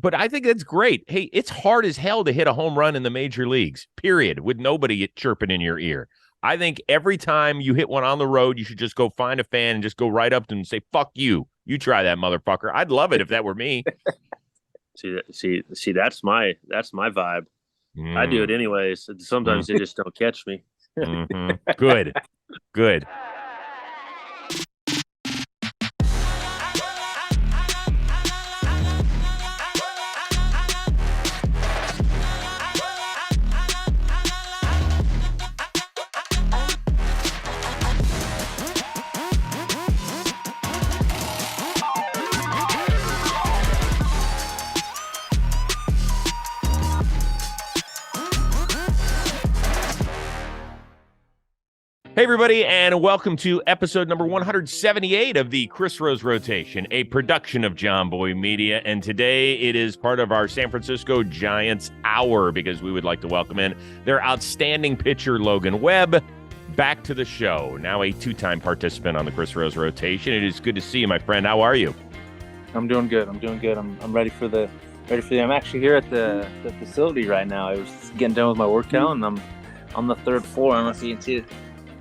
But I think that's great. Hey, it's hard as hell to hit a home run in the major leagues, period, with nobody chirping in your ear. I think every time you hit one on the road, you should just go find a fan and just go right up to them and say, fuck you. You try that, motherfucker. I'd love it if that were me. See, that's my vibe. I do it anyways. Sometimes they just don't catch me. Good. Hey, everybody, and welcome to episode number 178 of the Chris Rose Rotation, a production of John Boy Media. And today it is part of our San Francisco Giants Hour because we would like to welcome in their outstanding pitcher, Logan Webb, back to the show. Now a two-time participant on the Chris Rose Rotation. It is good to see you, my friend. How are you? I'm doing good. I'm ready for the. I'm actually here at the facility right now. I was getting done with my workout, and I'm on the third floor. I don't know if you can see it.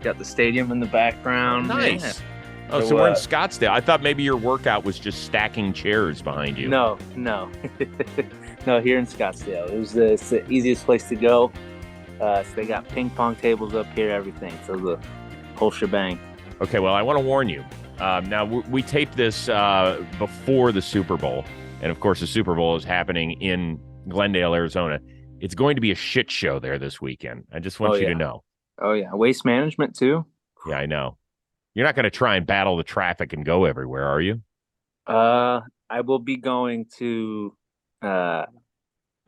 Got the stadium in the background. Nice. Yeah. Oh, so we're in Scottsdale. I thought maybe your workout was just stacking chairs behind you. No. No, here in Scottsdale. It's the easiest place to go. So they got ping pong tables up here, everything. So the whole shebang. Okay, well, I want to warn you. Now, we taped this before the Super Bowl. And, of course, the Super Bowl is happening in Glendale, Arizona. It's going to be a shit show there this weekend. I just want you to know. Oh, yeah. Waste management, too? Yeah, I know. You're not going to try and battle the traffic and go everywhere, are you? I will be going to I'll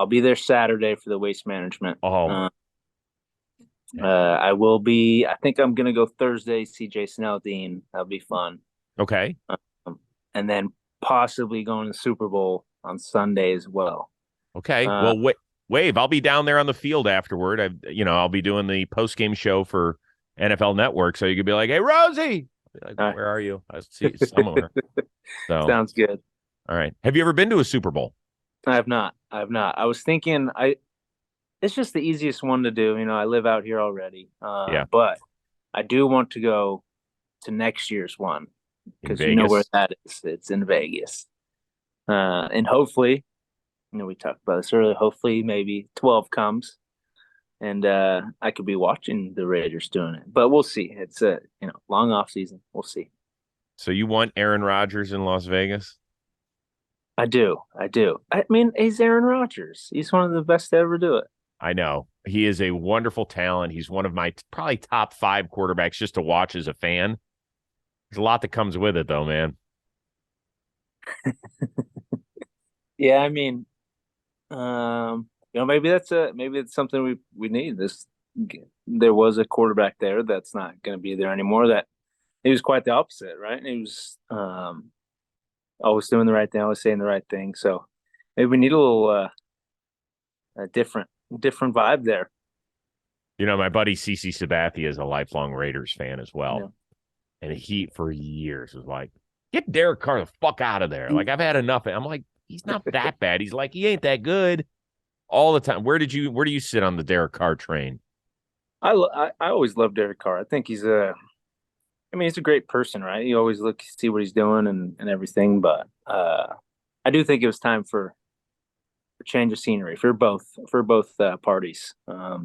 be there Saturday for the waste management. I will be, I think I'm going to go Thursday, see Jason Aldean. That'll be fun. Okay. And then possibly going to the Super Bowl on Sunday as well. Okay. Well, Wave, I'll be down there on the field afterward. I'll be doing the post-game show for NFL Network, so you could be like, "Hey, Rosie," where are you? I see you somewhere. So, sounds good. All right. Have you ever been to a Super Bowl? I have not. I was thinking, it's just the easiest one to do. I live out here already. But I do want to go to next year's one because you know where that is. It's in Vegas, and hopefully. We talked about this earlier. Hopefully, maybe 12 comes, and I could be watching the Raiders doing it. But we'll see. It's a long off season. We'll see. So you want Aaron Rodgers in Las Vegas? I do. I mean, he's Aaron Rodgers. He's one of the best to ever do it. I know. He is a wonderful talent. He's one of my probably top 5 quarterbacks just to watch as a fan. There's a lot that comes with it, though, man. Yeah, I mean. Maybe it's something we need. There was a quarterback there that's not going to be there anymore. That he was quite the opposite, right? He was always doing the right thing, always saying the right thing. So maybe we need a little a different vibe there. My buddy CC Sabathia is a lifelong Raiders fan as well, yeah. And he for years was like, "Get Derek Carr the fuck out of there!" Like I've had enough. I'm like. He's not that bad. He's like, he ain't that good all the time. Where do you sit on the Derek Carr train? I always love Derek Carr. I think he's a great person, right? You always look, see what he's doing and everything. But I do think it was time for a change of scenery for both parties. I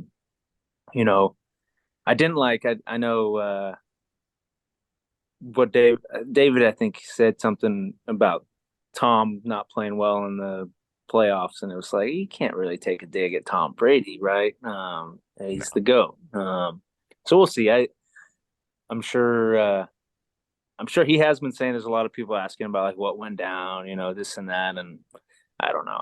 didn't like, I know what David, I think said something about Tom not playing well in the playoffs, and it was like you can't really take a dig at Tom Brady, right? He's the GOAT. So we'll see. I'm sure he has been saying there's a lot of people asking about like what went down, this and that, and I don't know.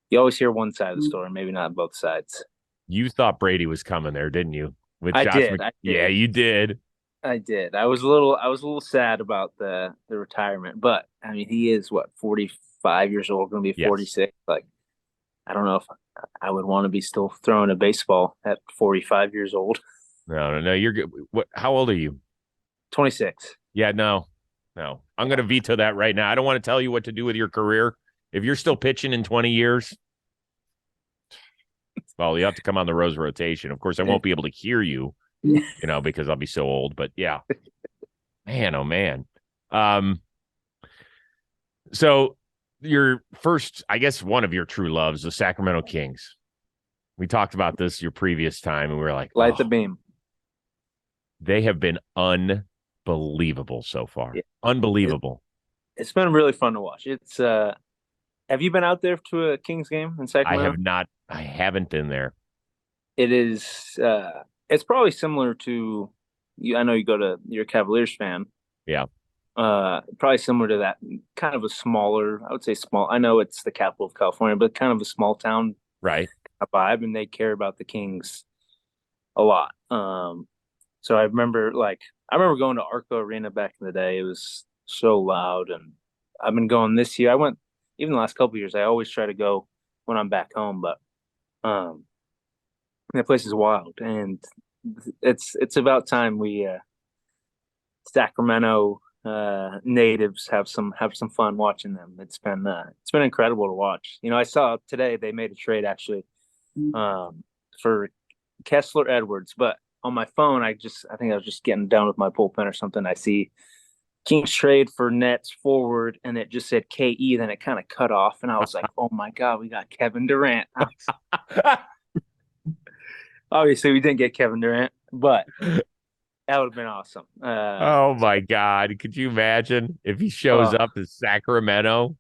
You always hear one side of the story, maybe not both sides. You thought Brady was coming there, didn't you? I did. Yeah, you did. I did. I was a little sad about the retirement, but I mean, he is 45 years old, going to be 46. Yes. Like, I don't know if I would want to be still throwing a baseball at 45 years old. No, you're good. How old are you? 26. Yeah, no. I'm going to veto that right now. I don't want to tell you what to do with your career. If you're still pitching in 20 years, well, you have to come on the Rose rotation. Of course, I won't be able to hear you, because I'll be so old. But yeah, man, oh man. So your first, I guess, one of your true loves, the Sacramento Kings. We talked about this your previous time, and we were like, light the beam. They have been unbelievable so far. Yeah. Unbelievable. It's been really fun to watch. It's have you been out there to a Kings game in Sacramento? I have not. I haven't been there. It is. It's probably similar to you. I know you're a Cavaliers fan. Yeah. Probably similar to that. Kind of a smaller. I would say small. I know it's the capital of California, but kind of a small town. Right. Vibe, and they care about the Kings a lot. So I remember going to Arco Arena back in the day. It was so loud, and I've been going this year. I went even the last couple of years. I always try to go when I'm back home, but that place is wild, and it's about time we Sacramento natives have some fun watching them. It's been incredible to watch. I saw today they made a trade actually for Kessler Edwards, but on my phone, I think I was just getting done with my bullpen or something. I see Kings trade for Nets forward, and it just said KE, then it kind of cut off, and I was like, oh my God, we got Kevin Durant. Obviously, we didn't get Kevin Durant, but that would have been awesome. Oh my God. Could you imagine if he shows up as Sacramento?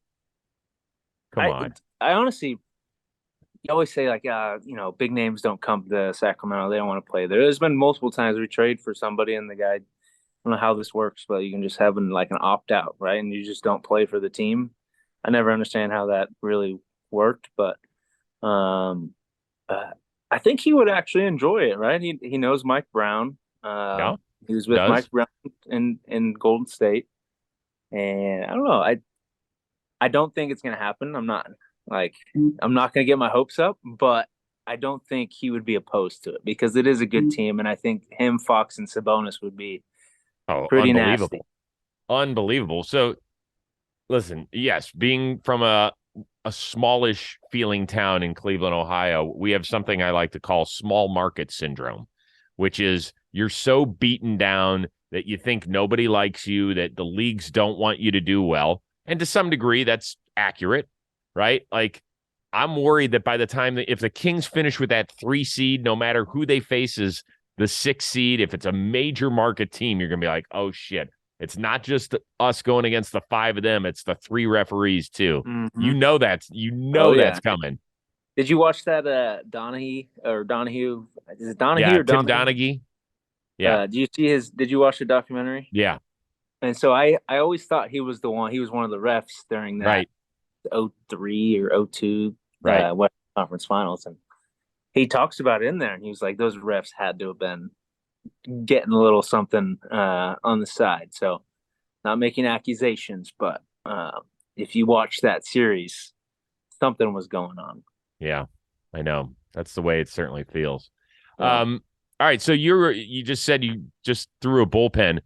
Come on. I honestly, you always say big names don't come to Sacramento. They don't want to play there. There's been multiple times we trade for somebody and the guy, I don't know how this works, but you can just have an opt out, right? And you just don't play for the team. I never understand how that really worked, but I think he would actually enjoy it, right? He knows Mike Brown. Yeah, he was with Mike Brown in Golden State. And I don't know. I don't think it's gonna happen. I'm not going to get my hopes up, but I don't think he would be opposed to it because it is a good team, and I think him, Fox, and Sabonis would be pretty unbelievable. Nasty. Unbelievable. So, listen, yes, being from a smallish feeling town in Cleveland, Ohio, we have something I like to call small market syndrome, which is you're so beaten down that you think nobody likes you, that the leagues don't want you to do well, and to some degree, that's accurate. Right? I'm worried that by the time if the Kings finish with that 3 seed, no matter who they face is the 6 seed, if it's a major market team, you're going to be like, oh shit, it's not just us going against the 5 of them. It's the 3 referees too. Mm-hmm. That's coming. Did you watch that Donahue? Is it Donahue or Tim Donaghy? Yeah. Did you watch the documentary? Yeah. And so I always thought he was one of the refs during that. Right. 03 or 02 West Conference Finals, and he talks about it in there, and he was like, those refs had to have been getting a little something on the side. So not making accusations, but if you watch that series, something was going on. Yeah, I know. That's the way it certainly feels. Yeah. All right, so you just said you just threw a bullpen.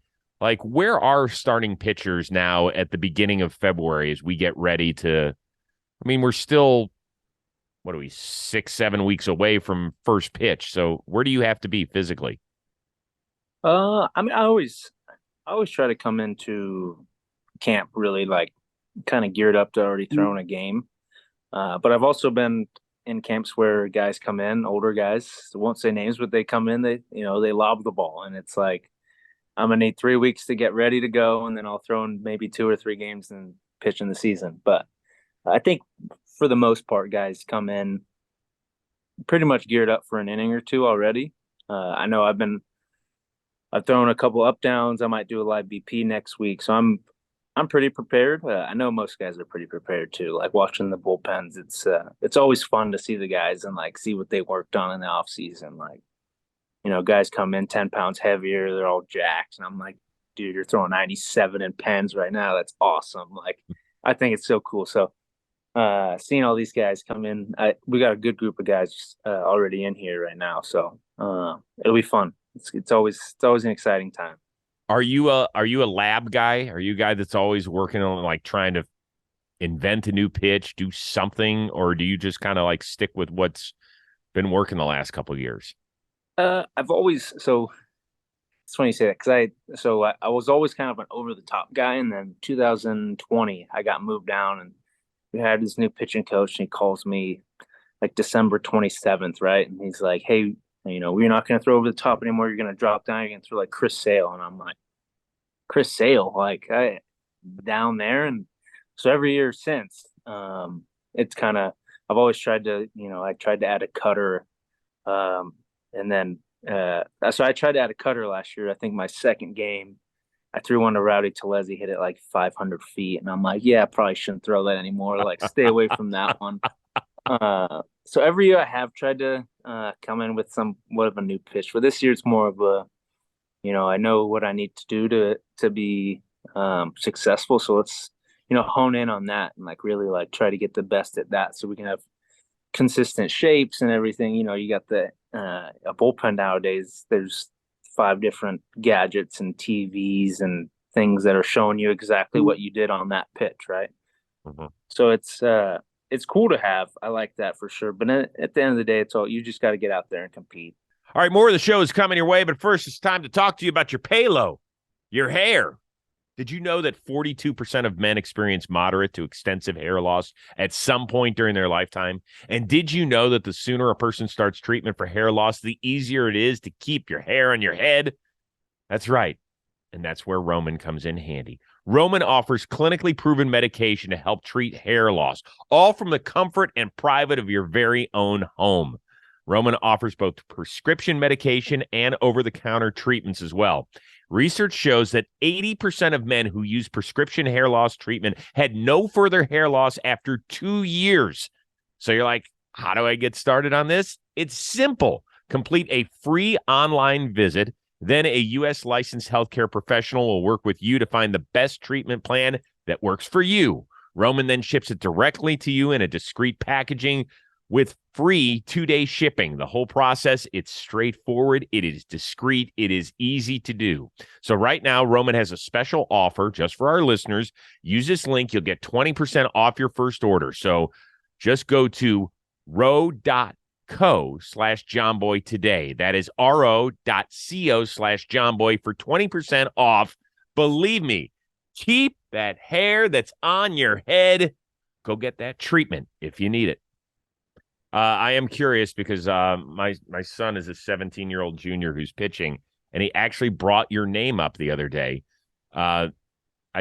Where are starting pitchers now at the beginning of February as we get ready to? I mean, we're still, 6-7 weeks away from first pitch. So where do you have to be physically? I always try to come into camp really kind of geared up to already throwing a game. But I've also been in camps where guys come in, older guys, I won't say names, but they come in, they lob the ball, and it's I'm going to need 3 weeks to get ready to go, and then I'll throw in maybe 2 or 3 games and pitch in the season. But I think for the most part, guys come in pretty much geared up for an inning or 2 already. I know I've thrown a couple up downs. I might do a live BP next week. So I'm pretty prepared. I know most guys are pretty prepared too. Watching the bullpens, it's always fun to see the guys and see what they worked on in the off season. Guys come in 10 pounds heavier. They're all jacked. And I'm like, dude, you're throwing 97 in pens right now. That's awesome. I think it's so cool. So seeing all these guys come in, we got a good group of guys already in here right now. So it'll be fun. It's always an exciting time. Are you a lab guy? Are you a guy that's always working on trying to invent a new pitch, do something, or do you just kind of like stick with what's been working the last couple of years? I've always it's funny you say that because I was always kind of an over the top guy, and then 2020 I got moved down, and we had this new pitching coach, and he calls me like December 27th, right? And he's like, "Hey, we're not going to throw over the top anymore. You're going to drop down. You're going to throw like Chris Sale," and I'm like, "Chris Sale, like I down there." And so every year since, it's kind of I've always tried to, I tried to add a cutter, and then so I tried to add a cutter last year. I think my second game, I threw one to Rowdy Telesi, hit it like 500 feet, and I'm like, yeah, I probably shouldn't throw that anymore. Like, stay away from that one. So every year I have tried to come in with somewhat of a new pitch. For this year, it's more of a, I know what I need to do to be successful. So let's, hone in on that and like really like try to get the best at that, so we can have consistent shapes and everything. You got a bullpen nowadays. There's 5 different gadgets and TVs and things that are showing you exactly what you did on that pitch, right? Mm-hmm. So it's cool to have. I like that for sure. But at the end of the day, it's all, you just got to get out there and compete. All right, more of the show is coming your way, but first it's time to talk to you about your payload, your hair. Did you know that 42% of men experience moderate to extensive hair loss at some point during their lifetime? And did you know that the sooner a person starts treatment for hair loss, the easier it is to keep your hair on your head? That's right. And that's where Roman comes in handy. Roman offers clinically proven medication to help treat hair loss, all from the comfort and private of your very own home. Roman offers both prescription medication and over-the-counter treatments as well. Research shows that 80% of men who use prescription hair loss treatment had no further hair loss after 2 years. So you're like, how do I get started on this? It's simple. Complete a free online visit. Then a U.S. licensed healthcare professional will work with you to find the best treatment plan that works for you. Roman then ships it directly to you in a discreet packaging with free 2-day shipping. The whole process, it's straightforward. It is discreet. It is easy to do. So right now, Roman has a special offer just for our listeners. Use this link. You'll get 20% off your first order. So just go to ro.co/JohnBoy today. That is ro.co/JohnBoy for 20% off. Believe me, keep that hair that's on your head. Go get that treatment if you need it. I am curious because my son is a 17-year-old junior who's pitching, and he actually brought your name up the other day. I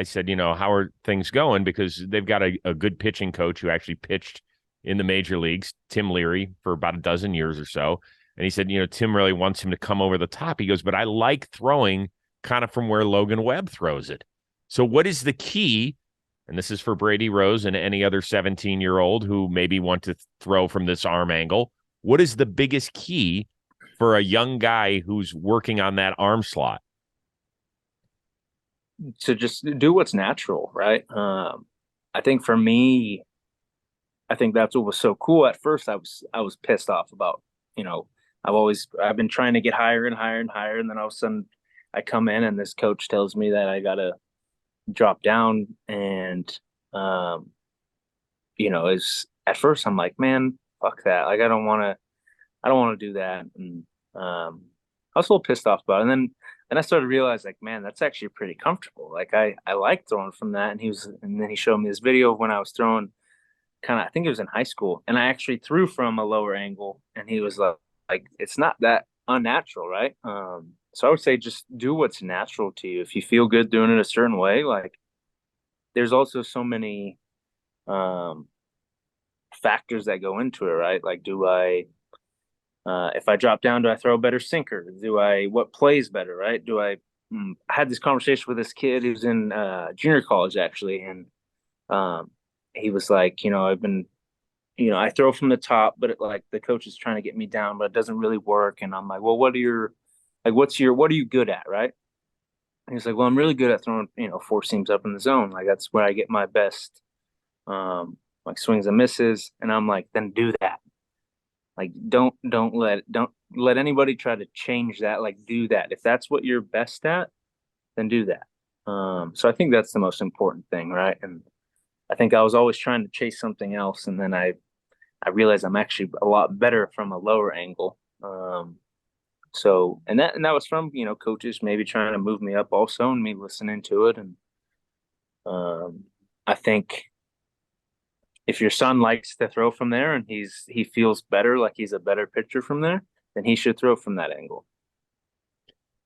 said, how are things going? Because they've got a good pitching coach who actually pitched in the major leagues, Tim Leary, for about a dozen years or so. And he said, Tim really wants him to come over the top. He goes, but I like throwing kind of from where Logan Webb throws it. So what is the key? And this is for Brady Rose and any other 17-year-old who maybe want to throw from this arm angle. What is the biggest key for a young guy who's working on that arm slot? To just do what's natural, right? I think for me, I think that's what was so cool. At first, I was pissed off about, I've been trying to get higher and higher and higher, and then all of a sudden I come in and this coach tells me that I gotta drop down, and is at first I'm like, man, fuck that. Like I don't want to do that. And I was a little pissed off about it. And then I started to realize, like, man, that's actually pretty comfortable. Like I like throwing from that. And then he showed me this video of when I was throwing I think it was in high school, and I actually threw from a lower angle, and he was like it's not that unnatural, right? So I would say just do what's natural to you. If you feel good doing it a certain way, like there's also so many factors that go into it, right? Like, do I, if I drop down, do I throw a better sinker? What plays better, right? I had this conversation with this kid who's in junior college actually, and he was like, I've been, I throw from the top, but like the coach is trying to get me down, but it doesn't really work. And I'm like, well, what are you good at, right? And he's like, well, I'm really good at throwing, 4 seams up in the zone. Like that's where I get my best, like swings and misses. And I'm like, then do that. Like, don't let anybody try to change that. Like, do that. If that's what you're best at, then do that. So I think that's the most important thing, right? And I think I was always trying to chase something else, and then I realized I'm actually a lot better from a lower angle. So and that was from coaches maybe trying to move me up also, and me listening to it, and I think if your son likes to throw from there and he feels better, like he's a better pitcher from there, then he should throw from that angle.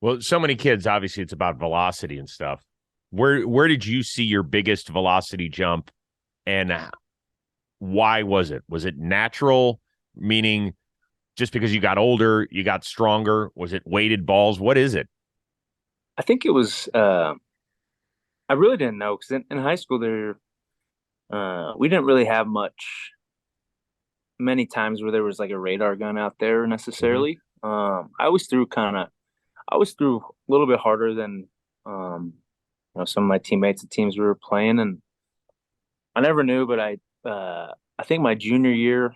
Well, so many kids, obviously, it's about velocity and stuff. Where did you see your biggest velocity jump, and why was it? Was it natural, meaning just because you got older, you got stronger? Was it weighted balls? What is it? I think it was. I really didn't know because in high school we didn't really have many times where there was like a radar gun out there necessarily. I always threw a little bit harder than some of my teammates and teams we were playing, and I never knew, but I think my junior year,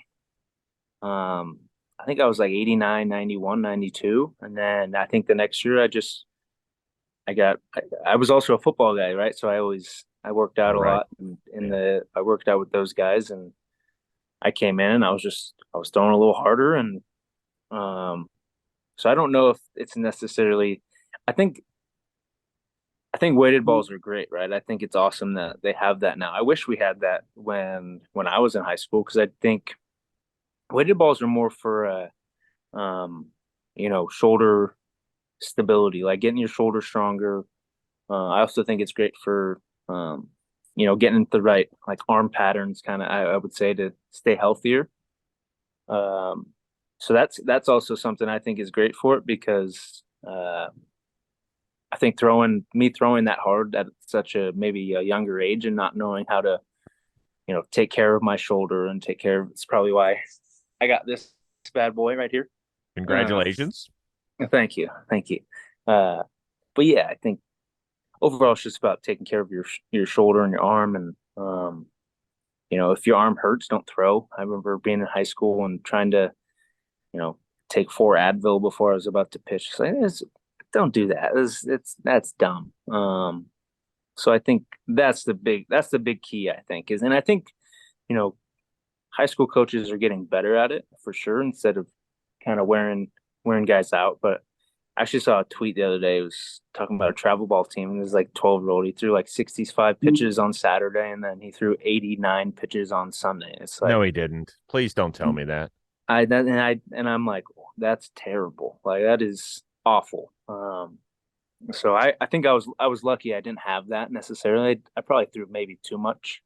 I think I was like 89, 91, 92, and then I think the next year I was also a football guy, right? So I worked out a lot, and I worked out with those guys, and I came in and I was throwing a little harder, and so I don't know if it's necessarily. I think weighted balls are great, right? I think it's awesome that they have that now. I wish we had that when I was in high school, because I think weighted balls are more for shoulder stability, like getting your shoulder stronger. I also think it's great for getting into the right like arm patterns, kind of I would say, to stay healthier. So that's also something I think is great for it, because I think throwing that hard at such maybe a younger age and not knowing how to take care of my shoulder and take care of, it's probably why I got this bad boy right here. Congratulations. Thank you. But yeah, I think overall it's just about taking care of your shoulder and your arm, and if your arm hurts, don't throw. I remember being in high school and trying to take 4 Advil before I was about to pitch. It's like, don't do that. That's dumb. So I think that's the big key, I think, and I think high school coaches are getting better at it for sure, instead of kind of wearing guys out. But I actually saw a tweet the other day. It was talking about a travel ball team, and it was like 12-year-old. He threw like 65 pitches on Saturday, and then he threw 89 pitches on Sunday. It's like, no, he didn't. Please don't tell me that. I'm like, that's terrible. Like, that is awful. So I think I was lucky I didn't have that necessarily. I probably threw maybe too much.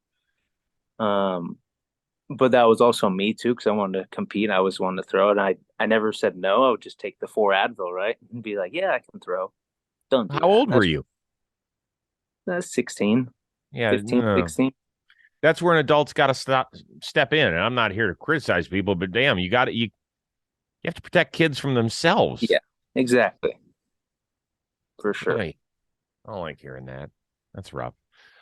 But that was also me too, because I wanted to compete. I was one to throw, and I never said no. I would just take the 4 Advil, right, and be like, yeah, I can throw. Don't do How old were you? That's 16. Yeah, 15, 16. That's where an adult's got to step in. And I'm not here to criticize people, but damn, you have to protect kids from themselves. Yeah, exactly. For sure. I don't like hearing that. That's rough.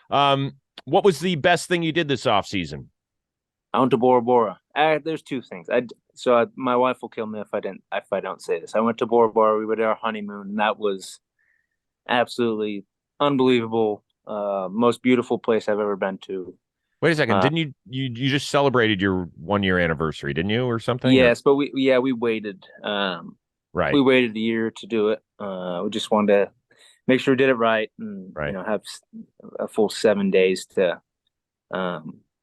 What was the best thing you did this offseason? I went to Bora Bora. There's 2 things. My wife will kill me if I don't say this. I went to Bora Bora. We went to our honeymoon, and that was absolutely unbelievable. Most beautiful place I've ever been to. Wait a second. Didn't you just celebrated your 1-year anniversary, didn't you, or something? Yes, but we waited. Right. We waited a year to do it. We just wanted to make sure we did it right, and have a full 7 days to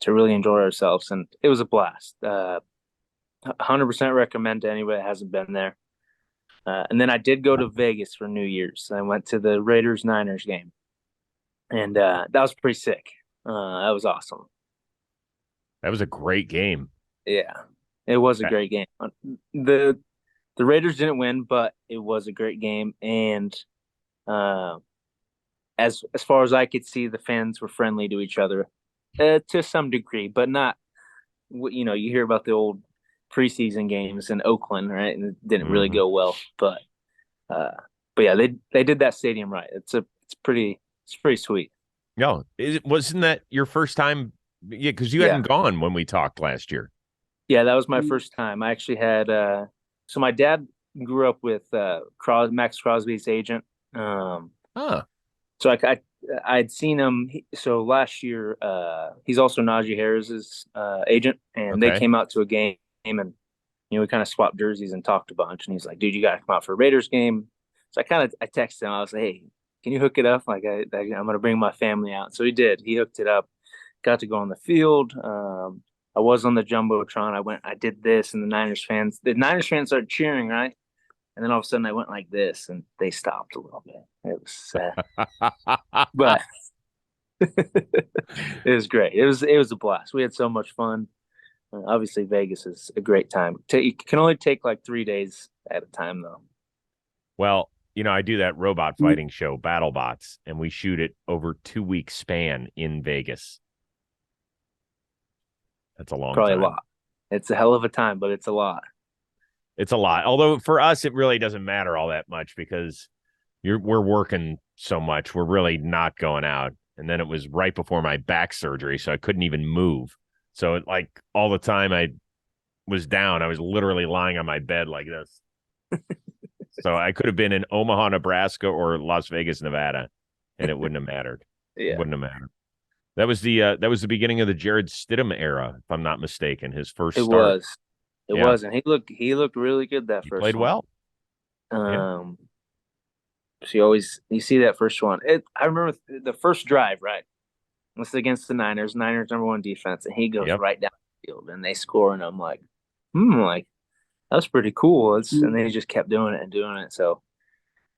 really enjoy ourselves, and it was a blast. 100% recommend to anybody that hasn't been there. And then I did go to Vegas for New Year's. I went to the Raiders-Niners game, and that was pretty sick. That was awesome. That was a great game. Yeah, it was a great game. The Raiders didn't win, but it was a great game, and as far as I could see, the fans were friendly to each other to some degree, but not. You hear about the old preseason games in Oakland, right? And it didn't really go well, but yeah, they did that stadium right. It's pretty sweet. No, wasn't that your first time? Yeah, because you hadn't gone when we talked last year. Yeah, that was my first time. I actually had so my dad grew up with Max Crosby's agent. So I'd seen him. So last year, he's also Najee Harris's agent, and they Okay. came out to a game, and we kind of swapped jerseys and talked a bunch. And he's like, "Dude, you got to come out for a Raiders game." So I texted him. I was like, "Hey, can you hook it up? Like, I'm gonna bring my family out." So he did. He hooked it up. Got to go on the field. I was on the jumbotron. I did this, and the Niners fans started cheering, right? And then all of a sudden, I went like this, and they stopped a little bit. It was sad, but it was great. It was a blast. We had so much fun. Obviously, Vegas is a great time. You can only take like 3 days at a time, though. Well, I do that robot fighting show, BattleBots, and we shoot it over 2 week span in Vegas. That's a long Probably time. a lot. It's a hell of a time, but it's a lot. It's a lot. Although for us, it really doesn't matter all that much because we're working so much. We're really not going out. And then it was right before my back surgery, so I couldn't even move. So like all the time I was down, I was literally lying on my bed like this. So I could have been in Omaha, Nebraska or Las Vegas, Nevada, and it wouldn't have mattered. Yeah. It wouldn't have mattered. That was the beginning of the Jared Stidham era, if I'm not mistaken. His first It start. was, and he looked really good that He first played one. well. So you see that first one. I remember the first drive, right? It's against the Niners. Niners #1 defense, and he goes right down the field, and they score, and I'm like, like that's pretty cool. And they just kept doing it and doing it. So,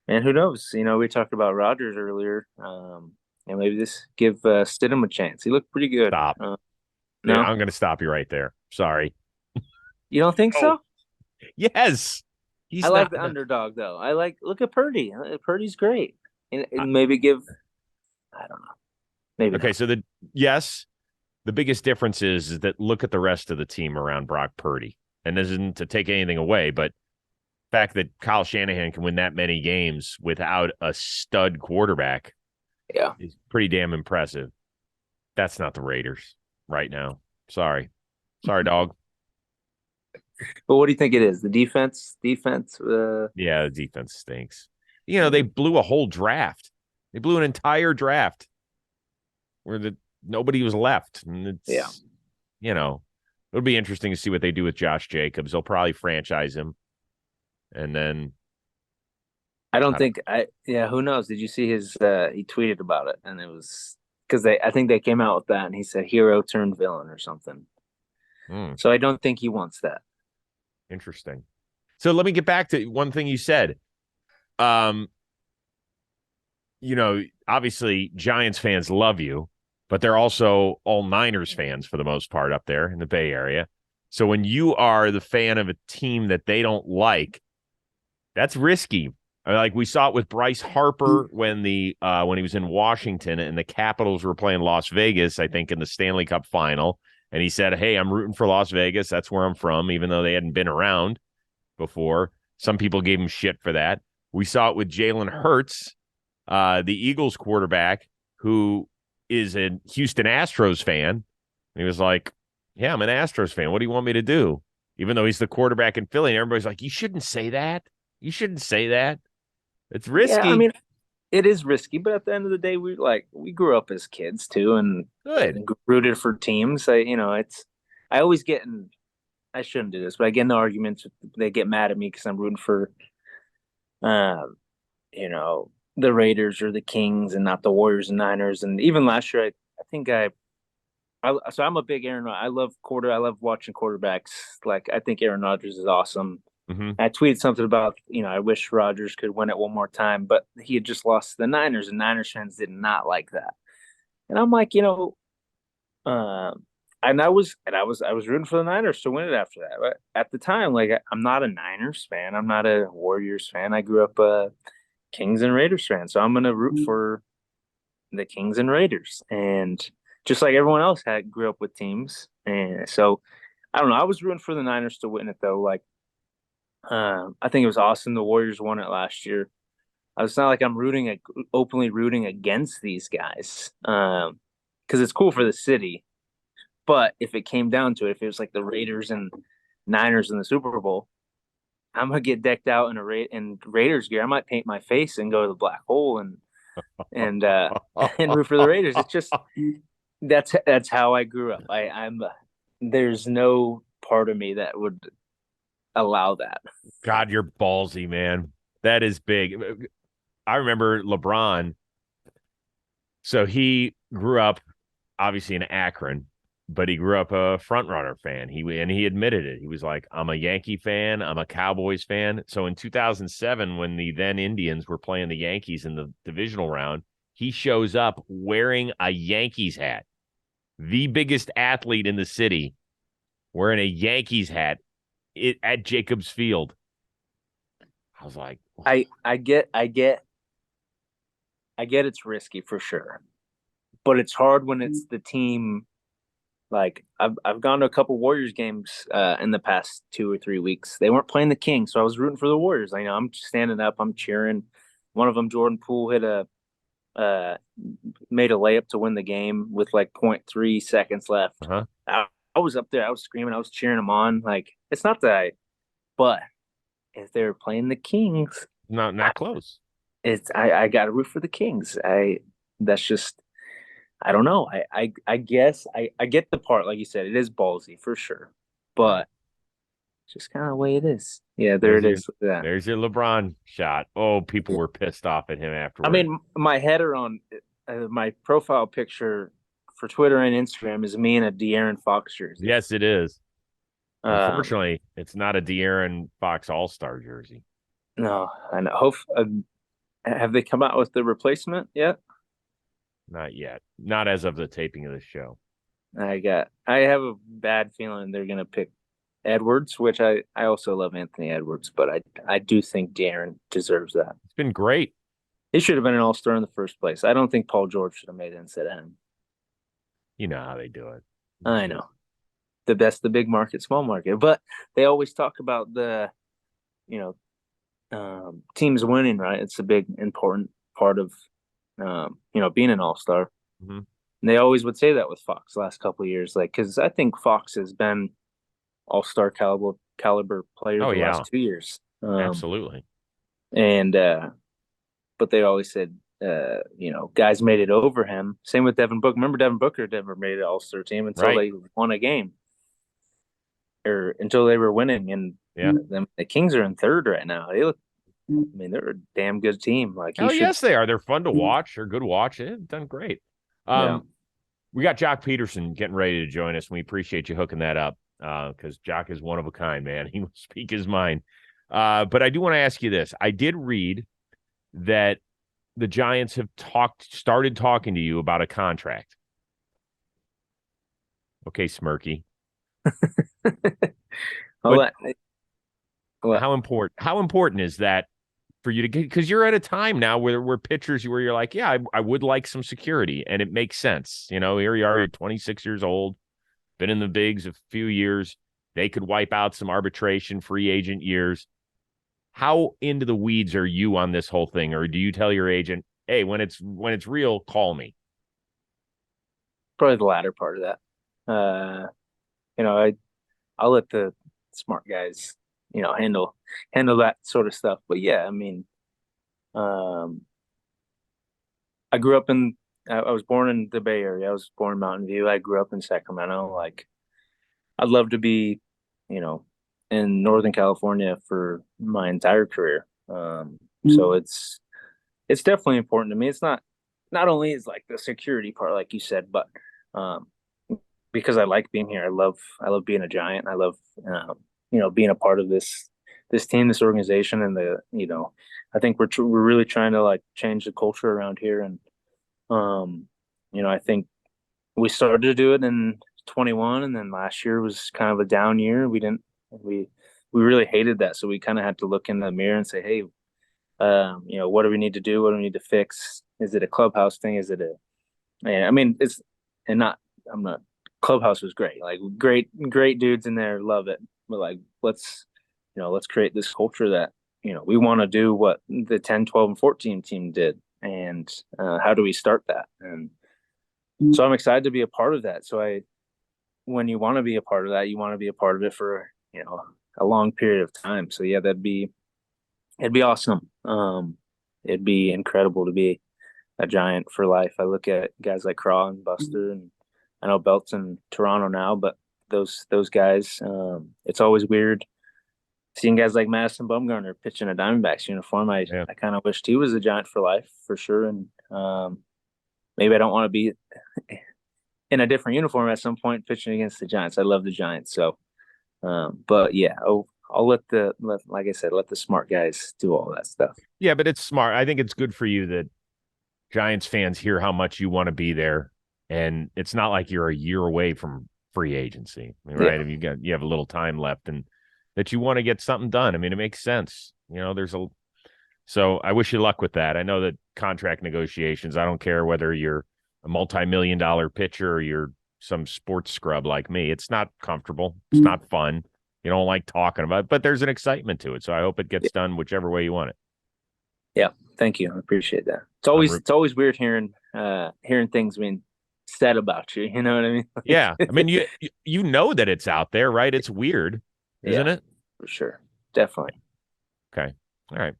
and who knows? We talked about Rodgers earlier, and maybe this give Stidham a chance. He looked pretty good. Stop. No, I'm going to stop you right there. Sorry. You don't think so? Yes. I like the underdog though. Look at Purdy. Purdy's great, and maybe give. I don't know. Maybe. Okay, not. so the biggest difference is that look at the rest of the team around Brock Purdy, and this isn't to take anything away, but the fact that Kyle Shanahan can win that many games without a stud quarterback, is pretty damn impressive. That's not the Raiders right now. Sorry, dog. But what do you think it is? The defense? Yeah, the defense stinks. They blew a whole draft. They blew an entire draft where nobody was left. And it's, it'll be interesting to see what they do with Josh Jacobs. They'll probably franchise him. And then who knows? Did you see his, he tweeted about it, and it was because I think they came out with that, and he said hero turned villain or something. So I don't think he wants that. Interesting. So let me get back to one thing you said. Obviously Giants fans love you, but they're also all Niners fans for the most part up there in the Bay Area. So when you are the fan of a team that they don't like, that's risky. Like we saw it with Bryce Harper when he was in Washington and the Capitals were playing Las Vegas, I think in the Stanley Cup final. And he said, "Hey, I'm rooting for Las Vegas. That's where I'm from," even though they hadn't been around before. Some people gave him shit for that. We saw it with Jalen Hurts, the Eagles quarterback, who is a Houston Astros fan. And he was like, "Yeah, I'm an Astros fan. What do you want me to do?" Even though he's the quarterback in Philly. And everybody's like, "You shouldn't say that. You shouldn't say that. It's risky." Yeah, I mean, it is risky, but at the end of the day, we grew up as kids too, and rooted for teams. I always get in. I shouldn't do this, but I get in the arguments. They get mad at me because I'm rooting for, the Raiders or the Kings and not the Warriors and Niners. And even last year, so I'm a big Aaron. I love watching quarterbacks. Like I think Aaron Rodgers is awesome. Mm-hmm. I tweeted something about, I wish Rodgers could win it one more time, but he had just lost to the Niners, and Niners fans did not like that. And I'm like, and I was rooting for the Niners to win it after that. But at the time, like I'm not a Niners fan, I'm not a Warriors fan. I grew up a Kings and Raiders fan, so I'm gonna root for the Kings and Raiders. And just like everyone else grew up with teams, and so I don't know. I was rooting for the Niners to win it though. Like. I think it was awesome. The Warriors won it last year. It's not like I'm openly rooting against these guys, because it's cool for the city. But if it came down to it, if it was like the Raiders and Niners in the Super Bowl, I'm gonna get decked out in Raiders gear. I might paint my face and go to the black hole and and and root for the Raiders. It's just that's how I grew up. I'm there's no part of me that would allow that. God, you're ballsy, man. That is big. I remember LeBron. So he grew up obviously in Akron, but he grew up a front runner fan. He admitted it. He was like, I'm a Yankee fan. I'm a Cowboys fan. So in 2007, when the then Indians were playing the Yankees in the divisional round, he shows up wearing a Yankees hat. The biggest athlete in the city wearing a Yankees hat at Jacobs Field. I was like, I get it's risky for sure, but it's hard when it's the team. Like I've gone to a couple Warriors games in the past 2 or 3 weeks. They weren't playing the Kings, so I was rooting for the Warriors. I know I'm standing up, I'm cheering. One of them, Jordan Poole, hit made a layup to win the game with like 0.3 seconds left. I was up there, I was screaming, I was cheering them on. Like it's not that, but if they're playing the Kings, not close. I got to root for the Kings. That's just I don't know. I guess I get the part, like you said, it is ballsy for sure, but it's just kind of the way it is. Yeah, it is. Yeah. There's your LeBron shot. Oh, people were pissed off at him afterwards. I mean, my header on my profile picture for Twitter and Instagram is me in a De'Aaron Fox jersey. Yes, it is. Unfortunately, it's not a De'Aaron Fox All-Star jersey. No, I know. Have they come out with the replacement yet? Not yet. Not as of the taping of the show. I have a bad feeling they're gonna pick Edwards, which I also love Anthony Edwards, but I do think De'Aaron deserves that. It's been great. He should have been an All-Star in the first place. I don't think Paul George should have made it instead of him. You know how they do it. I know. The best, the big market, small market. But they always talk about the, teams winning, right? It's a big, important part of, being an All-Star. Mm-hmm. And they always would say that with Fox the last couple of years, like, because I think Fox has been All-Star caliber player the last 2 years. Absolutely. And but they always said, guys made it over him. Same with Devin Booker. Remember, Devin Booker never made an All-Star team until they won a game, or until they were winning. And the Kings are in third right now. They're a damn good team. Like, yes, they are. They're fun to watch. They're good to watch. They've done great. We got Joc Pederson getting ready to join us. We appreciate you hooking that up because Joc is one of a kind, man. He will speak his mind. But I do want to ask you this. I did read that the Giants have started talking to you about a contract. Okay, Smirky. How important is that for you to get? Because you're at a time now where pitchers where you're like, yeah, I would like some security, and it makes sense. Here you are, 26 years old, been in the bigs a few years. They could wipe out some arbitration, free agent years. How into the weeds are you on this whole thing, or do you tell your agent, hey, when it's real, call me? Probably the latter part of that. I'll let the smart guys, handle that sort of stuff. But yeah, I mean, I grew up I was born in the Bay Area. I was born in Mountain View. I grew up in Sacramento. Like, I'd love to be, in Northern California for my entire career. So it's definitely important to me. It's not only is like the security part, like you said, but because I like being here. I love being a Giant. I love being a part of this team, this organization, and I think we're really trying to like change the culture around here. And I think we started to do it in 21, and then last year was kind of a down year. We really hated that, so we kind of had to look in the mirror and say, hey, what do we need to do? What do we need to fix? Is it a clubhouse thing? Is it clubhouse was great. Like, great dudes in there, love it. But like, let's create this culture that, we want to do what the 10, 12, and 14 team did. And how do we start that? And so I'm excited to be a part of that. So when you want to be a part of that, you want to be a part of it for, a long period of time. So yeah, it'd be awesome. It'd be incredible to be a Giant for life. I look at guys like Craw and Buster, and I know Belt's in Toronto now, but those guys, it's always weird seeing guys like Madison Bumgarner pitching a Diamondbacks uniform. I kind of wished he was a Giant for life for sure, and maybe I don't want to be in a different uniform at some point pitching against the Giants. I love the Giants, so but yeah, I'll let like I said, let the smart guys do all that stuff. Yeah, but it's smart. I think it's good for you that Giants fans hear how much you want to be there, and it's not like you're a year away from free agency, right? Yeah. If you have a little time left, and that you want to get something done. I mean, it makes sense. So I wish you luck with that. I know that contract negotiations, I don't care whether you're a multi-million-dollar pitcher or you're some sports scrub like me. It's not comfortable. It's not fun. You don't like talking about it, but there's an excitement to it. So I hope it gets done whichever way you want it. Yeah, thank you. I appreciate that. It's always weird hearing things being said about you. You know what I mean? Yeah, I mean you know that it's out there, right? It's weird, isn't it? For sure, definitely. Okay, all right.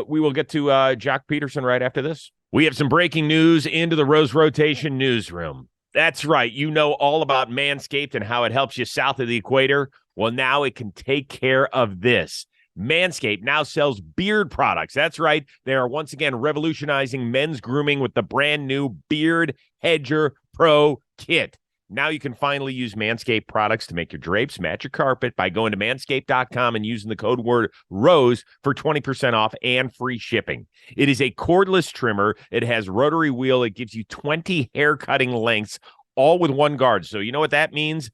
We will get to Joc Pederson right after this. We have some breaking news into the Rose Rotation newsroom. That's right. You know all about Manscaped and how it helps you south of the equator. Well, now it can take care of this. Manscaped now sells beard products. That's right. They are once again revolutionizing men's grooming with the brand new Beard Hedger Pro Kit. Now you can finally use Manscaped products to make your drapes match your carpet by going to manscaped.com and using the code word ROSE for 20% off and free shipping. It is a cordless trimmer. It has rotary wheel. It gives you 20 hair cutting lengths, all with one guard. So you know what that means?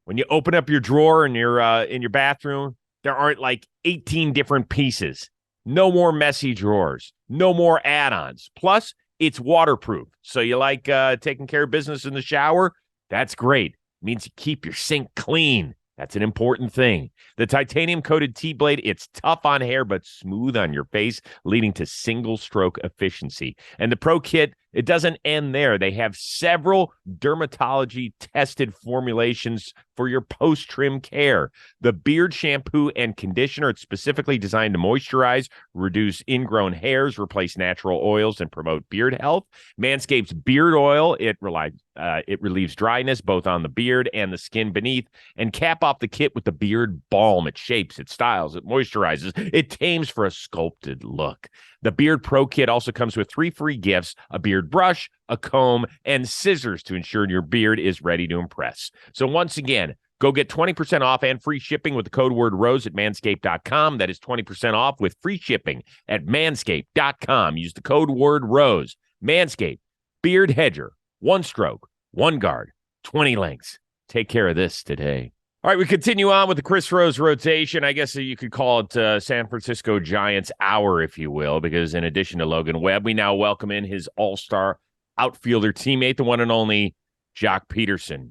When you open up your drawer in your bathroom, there aren't like 18 different pieces. No more messy drawers. No more add-ons. Plus, it's waterproof. So you like taking care of business in the shower? That's great. It means you keep your sink clean. That's an important thing. The titanium-coated T-blade, it's tough on hair but smooth on your face, leading to single-stroke efficiency. And the Pro Kit, it doesn't end there. They have several dermatology-tested formulations for your post-trim care. The beard shampoo and conditioner, it's specifically designed to moisturize, reduce ingrown hairs, replace natural oils, and promote beard health. Manscaped's beard oil, it relieves dryness both on the beard and the skin beneath. And cap off the kit with the beard balm. It shapes, it styles, it moisturizes, it tames for a sculpted look. The Beard Pro Kit also comes with 3 free gifts: a beard brush, a comb, and scissors to ensure your beard is ready to impress. So once again, go get 20% off and free shipping with the code word ROSE at manscaped.com. That is 20% off with free shipping at manscaped.com. Use the code word ROSE. Manscaped, Beard Hedger, 1 stroke, 1 guard, 20 lengths. Take care of this today. All right, we continue on with the Chris Rose rotation. I guess you could call it San Francisco Giants hour, if you will, because in addition to Logan Webb, we now welcome in his all-star outfielder teammate, the one and only Joc Pederson,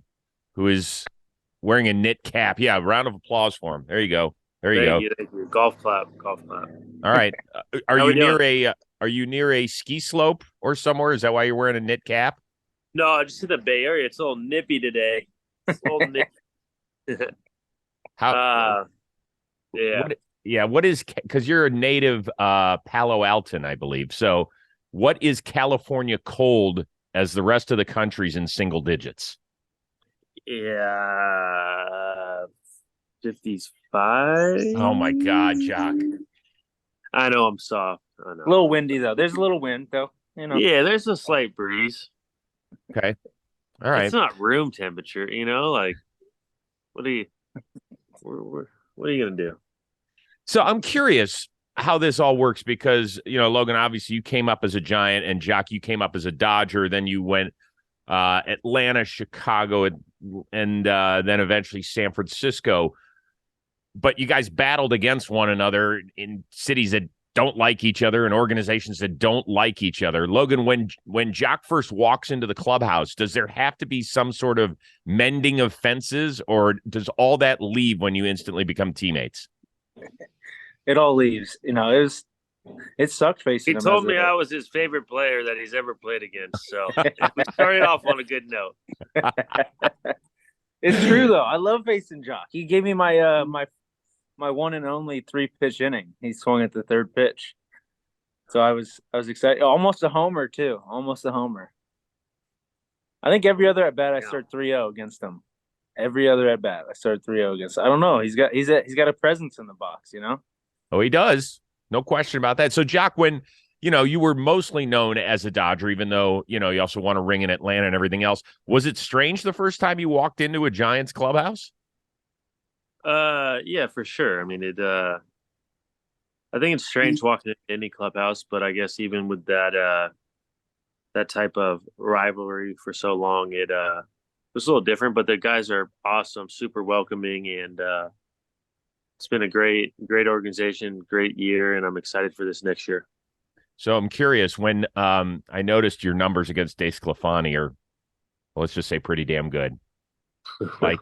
who is wearing a knit cap. Yeah, round of applause for him. There you go. Thank you. Golf clap. All right. Are you near a ski slope or somewhere? Is that why you're wearing a knit cap? No, I just in the Bay Area. It's a little nippy today. It's a little nippy. What is, because you're a native Palo Alton, I believe. So what is California cold as the rest of the country's in single digits? Yeah, 55. Oh my God, Joc. I know I'm soft. I know. A little windy though. There's a little wind though. You know. Yeah, there's a slight breeze. Okay. All right. It's not room temperature, like what are you gonna do? So I'm curious how this all works because, Logan, obviously you came up as a Giant, and Joc, you came up as a Dodger. Then you went Atlanta, Chicago, and then eventually San Francisco. But you guys battled against one another in cities that don't like each other and organizations that don't like each other. Logan, when Joc first walks into the clubhouse, does there have to be some sort of mending of fences, or does all that leave when you instantly become teammates? It all leaves. It sucked facing him. He told me I was his favorite player that he's ever played against. So we started off on a good note. It's true though. I love facing Joc. He gave me my one and only 3-pitch inning. He swung at the 3rd pitch. So I was excited. Almost a homer too. Almost a homer. I think every other at bat I start 3-0 against him. Every other at bat I start 3-0 against. I don't know. He's got a presence in the box, you know? Oh, he does. No question about that. So, Joc, when you were mostly known as a Dodger, even though, you also won a ring in Atlanta and everything else. Was it strange the first time you walked into a Giants clubhouse? Yeah, for sure. I mean, I think it's strange walking into any clubhouse, but I guess even with that type of rivalry for so long, it was a little different. But the guys are awesome, super welcoming, and it's been a great organization, great year, and I'm excited for this next year. So I'm curious, when I noticed your numbers against DeSclafani are, well, let's just say, pretty damn good. Like,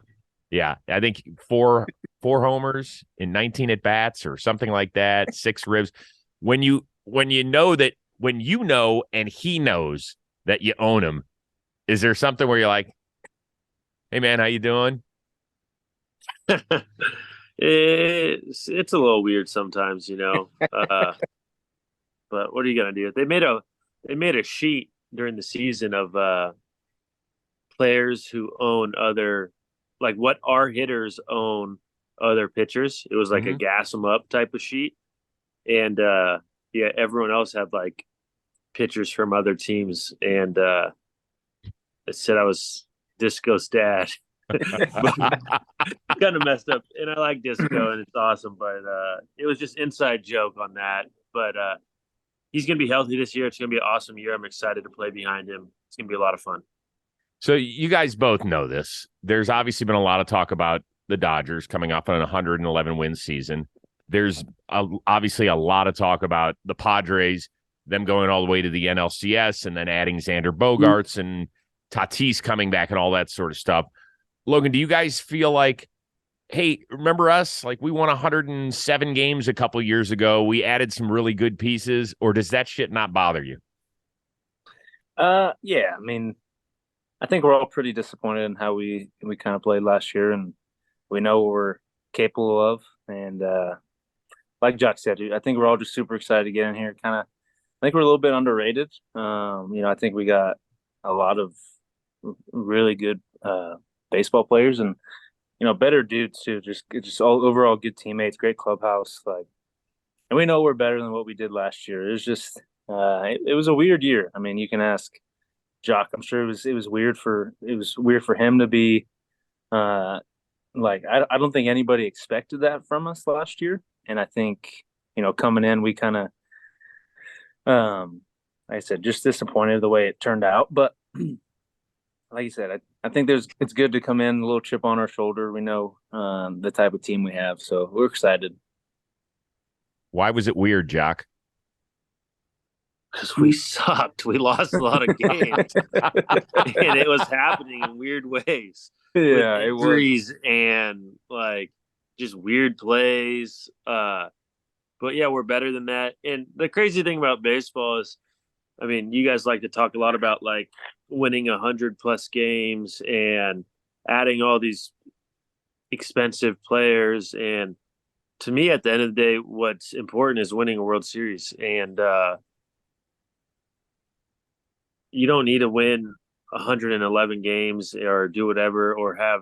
yeah, I think four homers in 19 at bats or something like that, 6 ribs. When you know and he knows that you own him, is there something where you're like, hey man, how you doing? It's a little weird sometimes, but what are you gonna do? They made a sheet during the season of players who own other, like what our hitters own other pitchers. It was like a gas them up type of sheet, and yeah, everyone else had like pitchers from other teams, and it said I was Disco's dad. Kind of messed up, and I like Disco, and it's awesome, but it was just inside joke on that. But he's going to be healthy this year. It's going to be an awesome year. I'm excited to play behind him. It's going to be a lot of fun. So you guys both know this. There's obviously been a lot of talk about the Dodgers coming off on a 111 win season. There's obviously a lot of talk about the Padres, them going all the way to the NLCS and then adding Xander Bogaerts and Tatis coming back and all that sort of stuff. Logan, do you guys feel like, hey, remember us? Like, we won 107 games a couple years ago. We added some really good pieces, or does that shit not bother you? Yeah. I mean, I think we're all pretty disappointed in how we kind of played last year, and we know what we're capable of. And like Joc said, I think we're all just super excited to get in here. I think we're a little bit underrated. I think we got a lot of really good baseball players, and better dudes too. Just all overall good teammates, great clubhouse. Like, and we know we're better than what we did last year. It was just it was a weird year. I mean, you can ask Joc. I'm sure it was weird for him to be like, I don't think anybody expected that from us last year. And I think coming in, we kind of like I said, just disappointed the way it turned out. But like you said, I think it's good to come in, a little chip on our shoulder. We know the type of team we have, so we're excited. Why was it weird, Joc? Because we sucked. We lost a lot of games, and it was happening in weird ways. Yeah, with injuries and like just weird plays. But yeah, we're better than that. And the crazy thing about baseball is, I mean, you guys like to talk a lot about like winning 100+ games and adding all these expensive players. And to me, at the end of the day, what's important is winning a World Series. And you don't need to win 111 games or do whatever or have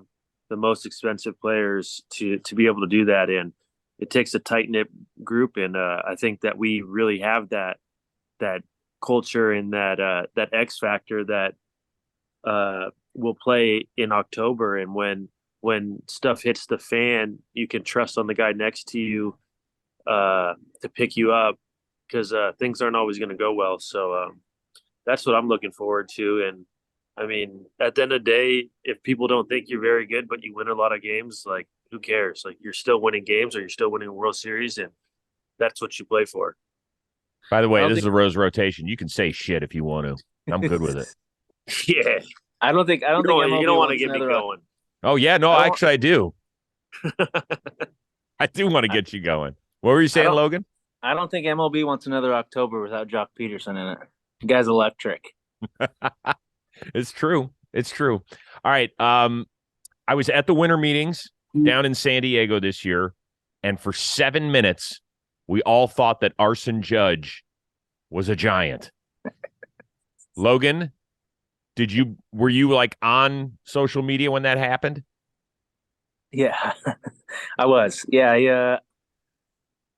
the most expensive players to be able to do that. And it takes a tight-knit group. And I think that we really have that culture and that X factor that will play in October. And when stuff hits the fan, you can trust on the guy next to you to pick you up, because things aren't always going to go well. So that's what I'm looking forward to. And I mean, at the end of the day, if people don't think you're very good, but you win a lot of games, like, who cares? Like, you're still winning games, or you're still winning a World Series, and that's what you play for. By the way, this is a Rose rotation. You can say shit if you want to. I'm good with it. Yeah. I don't think you don't want to get me going. Oh, yeah. No, actually, I do. I do want to get you going. What were you saying, Logan? I don't think MLB wants another October without Joc Pederson in it. The guy's electric. It's true. It's true. All right. I was at the winter meetings down in San Diego this year, and for 7 minutes, we all thought that Arson Judge was a Giant. Logan, were you like on social media when that happened? Yeah, I was. Yeah,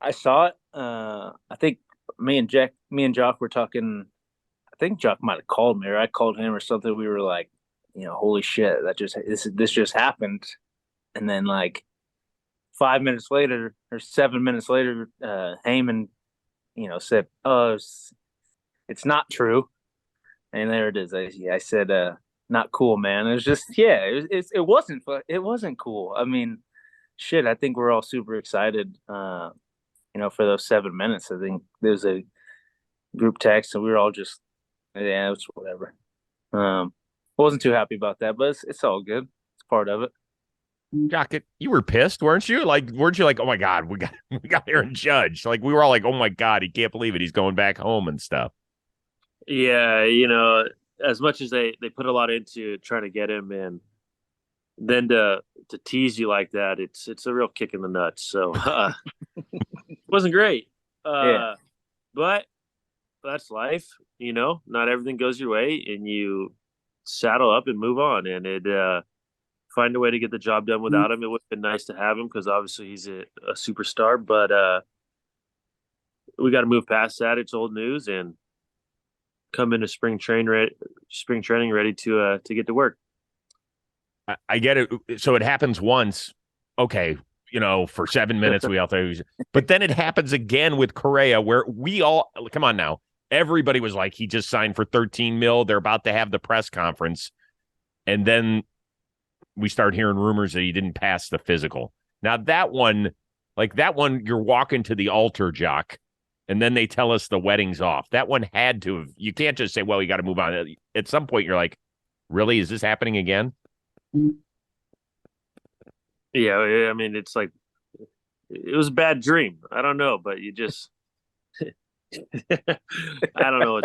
I saw it. I think me and Joc were talking. I think Joc might have called me, or I called him, or something. We were like, holy shit, this just happened. And then like 5 minutes later or 7 minutes later, Heyman, said, "Oh, it's not true." And there it is. I said, "Not cool, man." It was just, yeah, it wasn't cool. I mean, shit. I think we're all super excited. For those 7 minutes. I think there was a group text, and we were all just, yeah, it's whatever. Wasn't too happy about that, but it's all good. It's part of it. Joc, you were pissed, weren't you? Like, weren't you like, oh my God, we got Aaron Judge? Like, we were all like, oh my God, he can't believe it. He's going back home and stuff. Yeah, as much as they put a lot into trying to get him, and then to tease you like that, it's a real kick in the nuts. So it wasn't great. Yeah. But that's life. Not everything goes your way, and you saddle up and move on, and find a way to get the job done without him. It would have been nice to have him because obviously he's a superstar, but we got to move past that. It's old news, and come into spring training ready to get to work. I get it. So it happens once. Okay. For 7 minutes, we all thought he was, but then it happens again with Correa, where we all, come on now. Everybody was like, he just signed for 13 mil. They're about to have the press conference. And then we start hearing rumors that he didn't pass the physical. Now that one, you're walking to the altar, Joc, and then they tell us the wedding's off. That one had to have, you can't just say, well, you got to move on. At some point, you're like, really? Is this happening again? Yeah, I mean, it's like, it was a bad dream. I don't know, but you just, I don't know.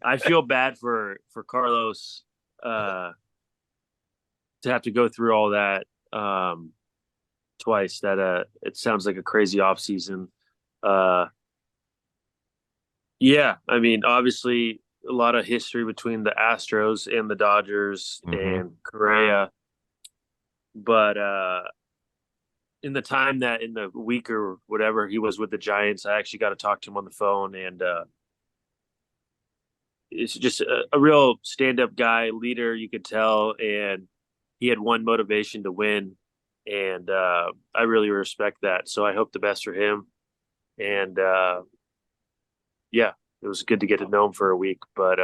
I feel bad for Carlos to have to go through all that twice. That it sounds like a crazy offseason. Yeah, I mean, obviously a lot of history between the Astros and the Dodgers and Correa. But in the time that in the week or whatever he was with the Giants, I actually got to talk to him on the phone, and it's just a real stand-up guy, leader, you could tell, and he had one motivation to win, and I really respect that. So I hope the best for him, and yeah, it was good to get to know him for a week, but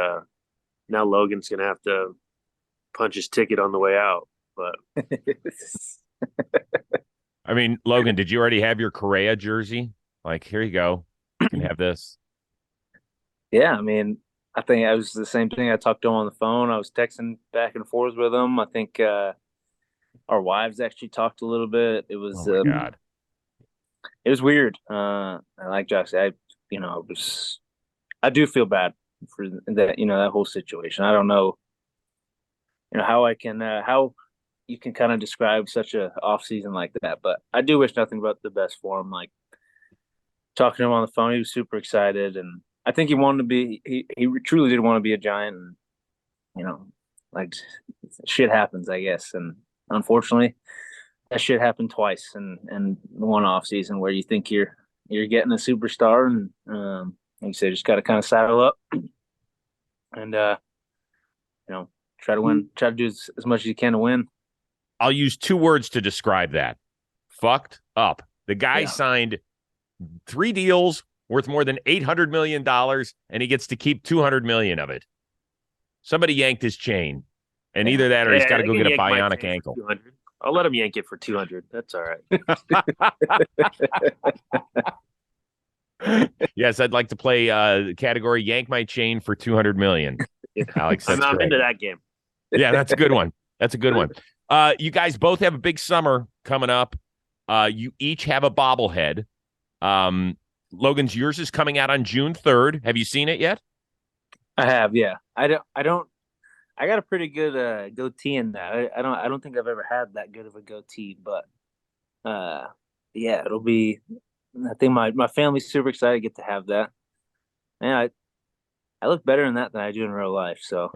now Logan's gonna have to punch his ticket on the way out. But I mean, Logan, did you already have your Correa jersey? Like, here you go. You can have this. Yeah, I mean, I think I was the same thing. I talked to him on the phone. I was texting back and forth with him. I think our wives actually talked a little bit. It was Oh my God. It was weird. Like Joc said, I do feel bad for that, that whole situation. I don't know, how how you can kind of describe such a off season like that, but I do wish nothing but the best for him. Like, talking to him on the phone, he was super excited, and I think he wanted to be. He truly did want to be a Giant, and like, shit happens, I guess, and unfortunately, that shit happened twice in one off season where you think you're getting a superstar, and like you said, just got to kind of saddle up and try to win, try to do as much as you can to win. I'll use 2 words to describe that. Fucked up. The guy signed 3 deals worth more than $800 million, and he gets to keep $200 million of it. Somebody yanked his chain, and either that or he's got to go get a bionic ankle. I'll let him yank it for 200. That's all right. Yes, I'd like to play category yank my chain for $200 million. Alex, I'm into that game. Yeah, that's a good one. That's a good one. You guys both have a big summer coming up. You each have a bobblehead. Logan's, yours is coming out on June 3rd. Have you seen it yet? I have, yeah. I got a pretty good goatee in that. I don't think I've ever had that good of a goatee, but yeah, it'll be. I think my family's super excited to get to have that. Man, I look better in that than I do in real life. So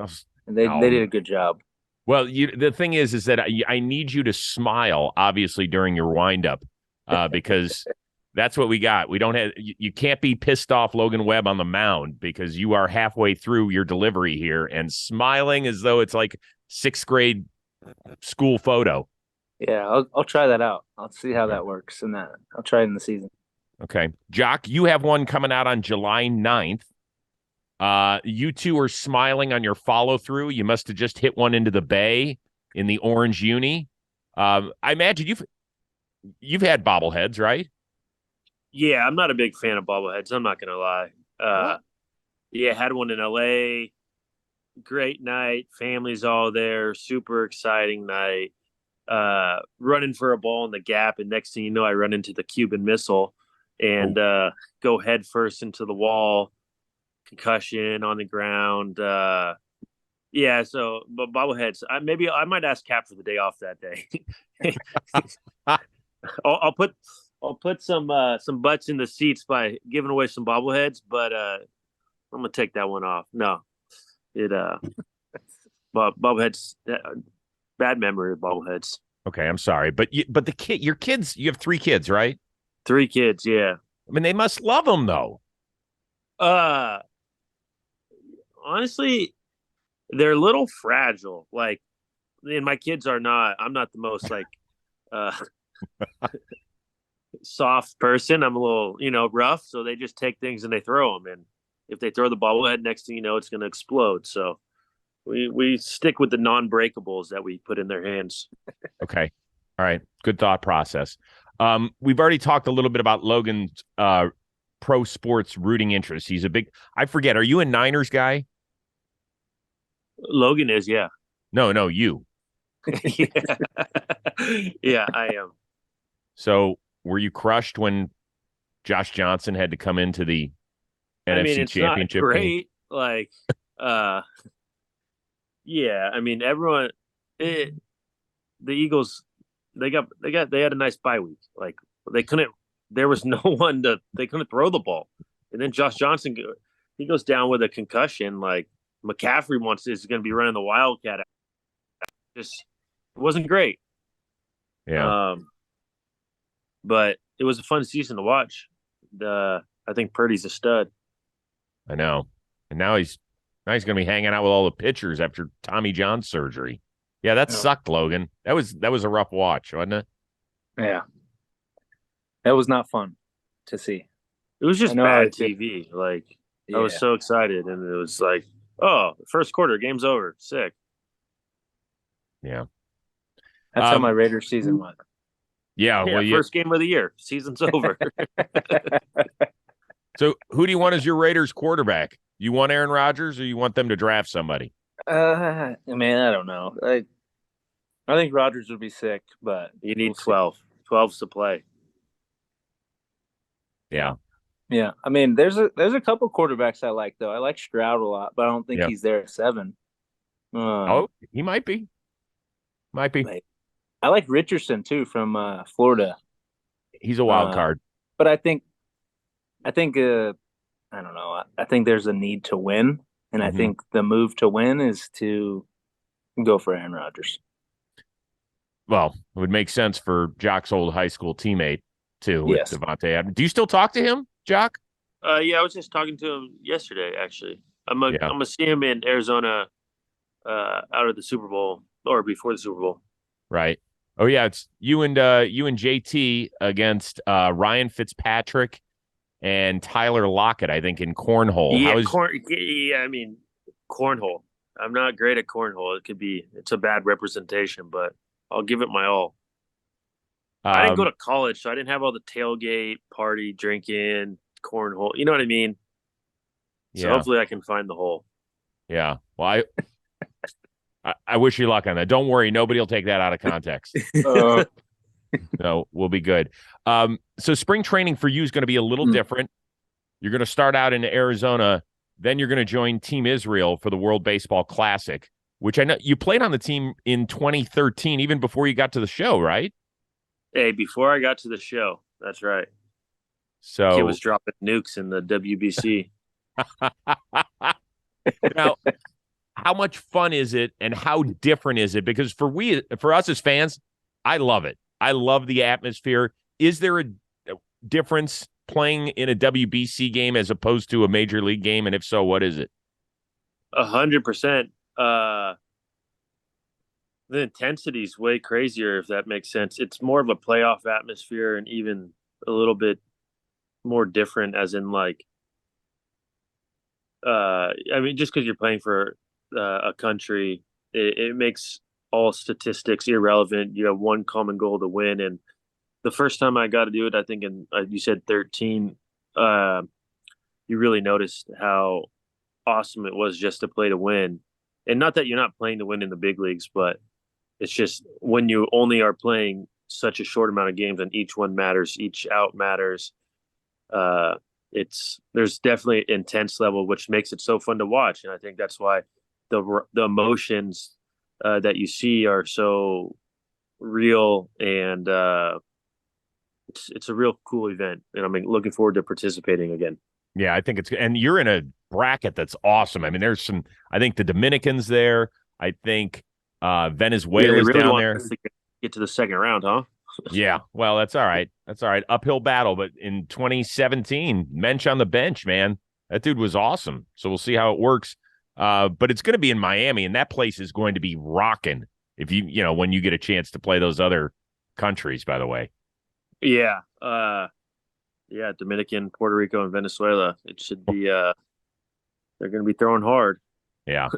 they No. did a good job. Well, the thing is that I need you to smile, obviously, during your windup, because that's what we got. We don't have you can't be pissed off Logan Webb on the mound because you are halfway through your delivery here and smiling as though it's like sixth grade school photo. Yeah, I'll try that out. I'll see how that works, and I'll try it in the season. Okay, Joc, you have one coming out on July 9th. You two are smiling on your follow through. You must have just hit one into the bay in the orange uni. I imagine you've had bobbleheads, right? Yeah, I'm not a big fan of bobbleheads. I'm not gonna lie. Yeah, had one in LA. Great night. Family's all there. Super exciting night. Running for a ball in the gap, and next thing you know, I run into the Cuban Missile and go head first into the wall. Concussion on the ground. Yeah, so but bobbleheads. Maybe I might ask Cap for the day off that day. I'll put some butts in the seats by giving away some bobbleheads, but I'm gonna take that one off. No, bobbleheads. Bad memory of bobbleheads. Okay, I'm sorry, but your kids, you have 3 kids, right? 3 kids, yeah. I mean, they must love them though. Honestly, they're a little fragile. Like, and my kids are not. I'm not the most like soft person. I'm a little, rough. So they just take things and they throw them. And if they throw the bobblehead, next thing you know, it's going to explode. So we stick with the non-breakables that we put in their hands. Okay, all right, good thought process. We've already talked a little bit about Logan's pro sports rooting interest. He's a big. I forget. Are you a Niners guy? Logan is, yeah. No, you. Yeah. Yeah, I am. So, were you crushed when Josh Johnson had to come into the NFC it's Championship? Not great. Game? Like, yeah. I mean, everyone. The Eagles, they had a nice bye week. Like, they couldn't. There was no one they couldn't throw the ball, and then Josh Johnson, he goes down with a concussion. Like, McCaffrey is going to be running the Wildcat. It wasn't great. Yeah. But it was a fun season to watch. I think Purdy's a stud. I know. And now he's going to be hanging out with all the pitchers after Tommy John surgery. Yeah, that sucked, Logan. That was a rough watch, wasn't it? Yeah. That was not fun to see. It was just bad TV. Like, I was so excited, and it was like, oh, first quarter, game's over. Sick. Yeah. That's how my Raiders season went. Yeah, well, first game of the year. Season's over. So who do you want as your Raiders quarterback? You want Aaron Rodgers, or you want them to draft somebody? Man, I don't know. I think Rodgers would be sick, but you need 12. 12's to play. Yeah. Yeah. I mean, there's a couple quarterbacks I like, though. I like Stroud a lot, but I don't think he's there at 7. He might be. Might be. I like Richardson too from Florida. He's a wild card. But I think I don't know. I think there's a need to win, and I think the move to win is to go for Aaron Rodgers. Well, it would make sense for Joc's old high school teammate too, with Devontae Adams. Do you still talk to him, Joc? Yeah, I was just talking to him yesterday. Actually, I'm gonna see him in Arizona, out of the Super Bowl or before the Super Bowl. Right. Oh yeah, it's you and JT against Ryan Fitzpatrick and Tyler Lockett, I think, in cornhole. Yeah, I mean, cornhole. I'm not great at cornhole. It's a bad representation, but I'll give it my all. I didn't go to college, so I didn't have all the tailgate, party, drinking, cornhole. You know what I mean? So hopefully I can find the hole. Yeah. Well, I wish you luck on that. Don't worry. Nobody will take that out of context. No, we'll be good. So spring training for you is going to be a little different. You're going to start out in Arizona. Then you're going to join Team Israel for the World Baseball Classic, which I know you played on the team in 2013, even before you got to the show, right? Hey, before I got to the show. That's right. So he was dropping nukes in the WBC. Now, how much fun is it and how different is it? Because for us as fans, I love it. I love the atmosphere. Is there a difference playing in a WBC game as opposed to a major league game? And if so, what is it? 100%. The intensity is way crazier, if that makes sense. It's more of a playoff atmosphere and even a little bit more different, as in like, I mean, just because you're playing for a country, it makes all statistics irrelevant. You have one common goal to win. And the first time I got to do it, I think you said 13, you really noticed how awesome it was just to play to win. And not that you're not playing to win in the big leagues, but it's just when you only are playing such a short amount of games and each one matters, each out matters. There's definitely intense level, which makes it so fun to watch. And I think that's why the emotions that you see are so real, and it's a real cool event. And I'm looking forward to participating again. Yeah, I think and you're in a bracket that's awesome. I mean, I think the Dominicans there. I think Venezuela's really down there. To get to the second round, huh? Yeah, well, that's all right. That's all right. Uphill battle, but in 2017, Mensch on the bench, man, that dude was awesome. So we'll see how it works. But it's going to be in Miami, and that place is going to be rocking. If when you get a chance to play those other countries, by the way. Yeah, Dominican, Puerto Rico, and Venezuela. It should be. They're going to be throwing hard. Yeah,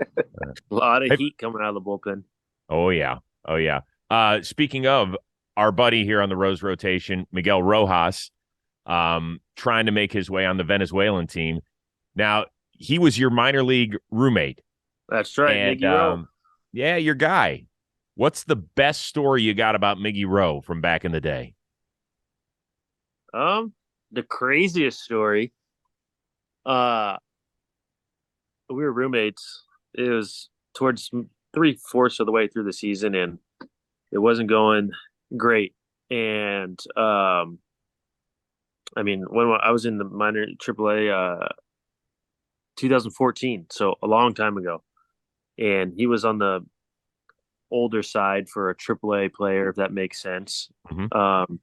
a lot of heat coming out of the bullpen. Oh yeah. Speaking of our buddy here on the Rose rotation, Miguel Rojas, trying to make his way on the Venezuelan team. Now, he was your minor league roommate. That's right, and, Miggy Rowe. Yeah, your guy. What's the best story you got about Miggy Rowe from back in the day? The craziest story. We were roommates. It was towards 3/4 of the way through the season, and it wasn't going great. And I mean, when I was in the minor AAA, 2014, so a long time ago, and he was on the older side for a AAA player, if that makes sense. Mm-hmm.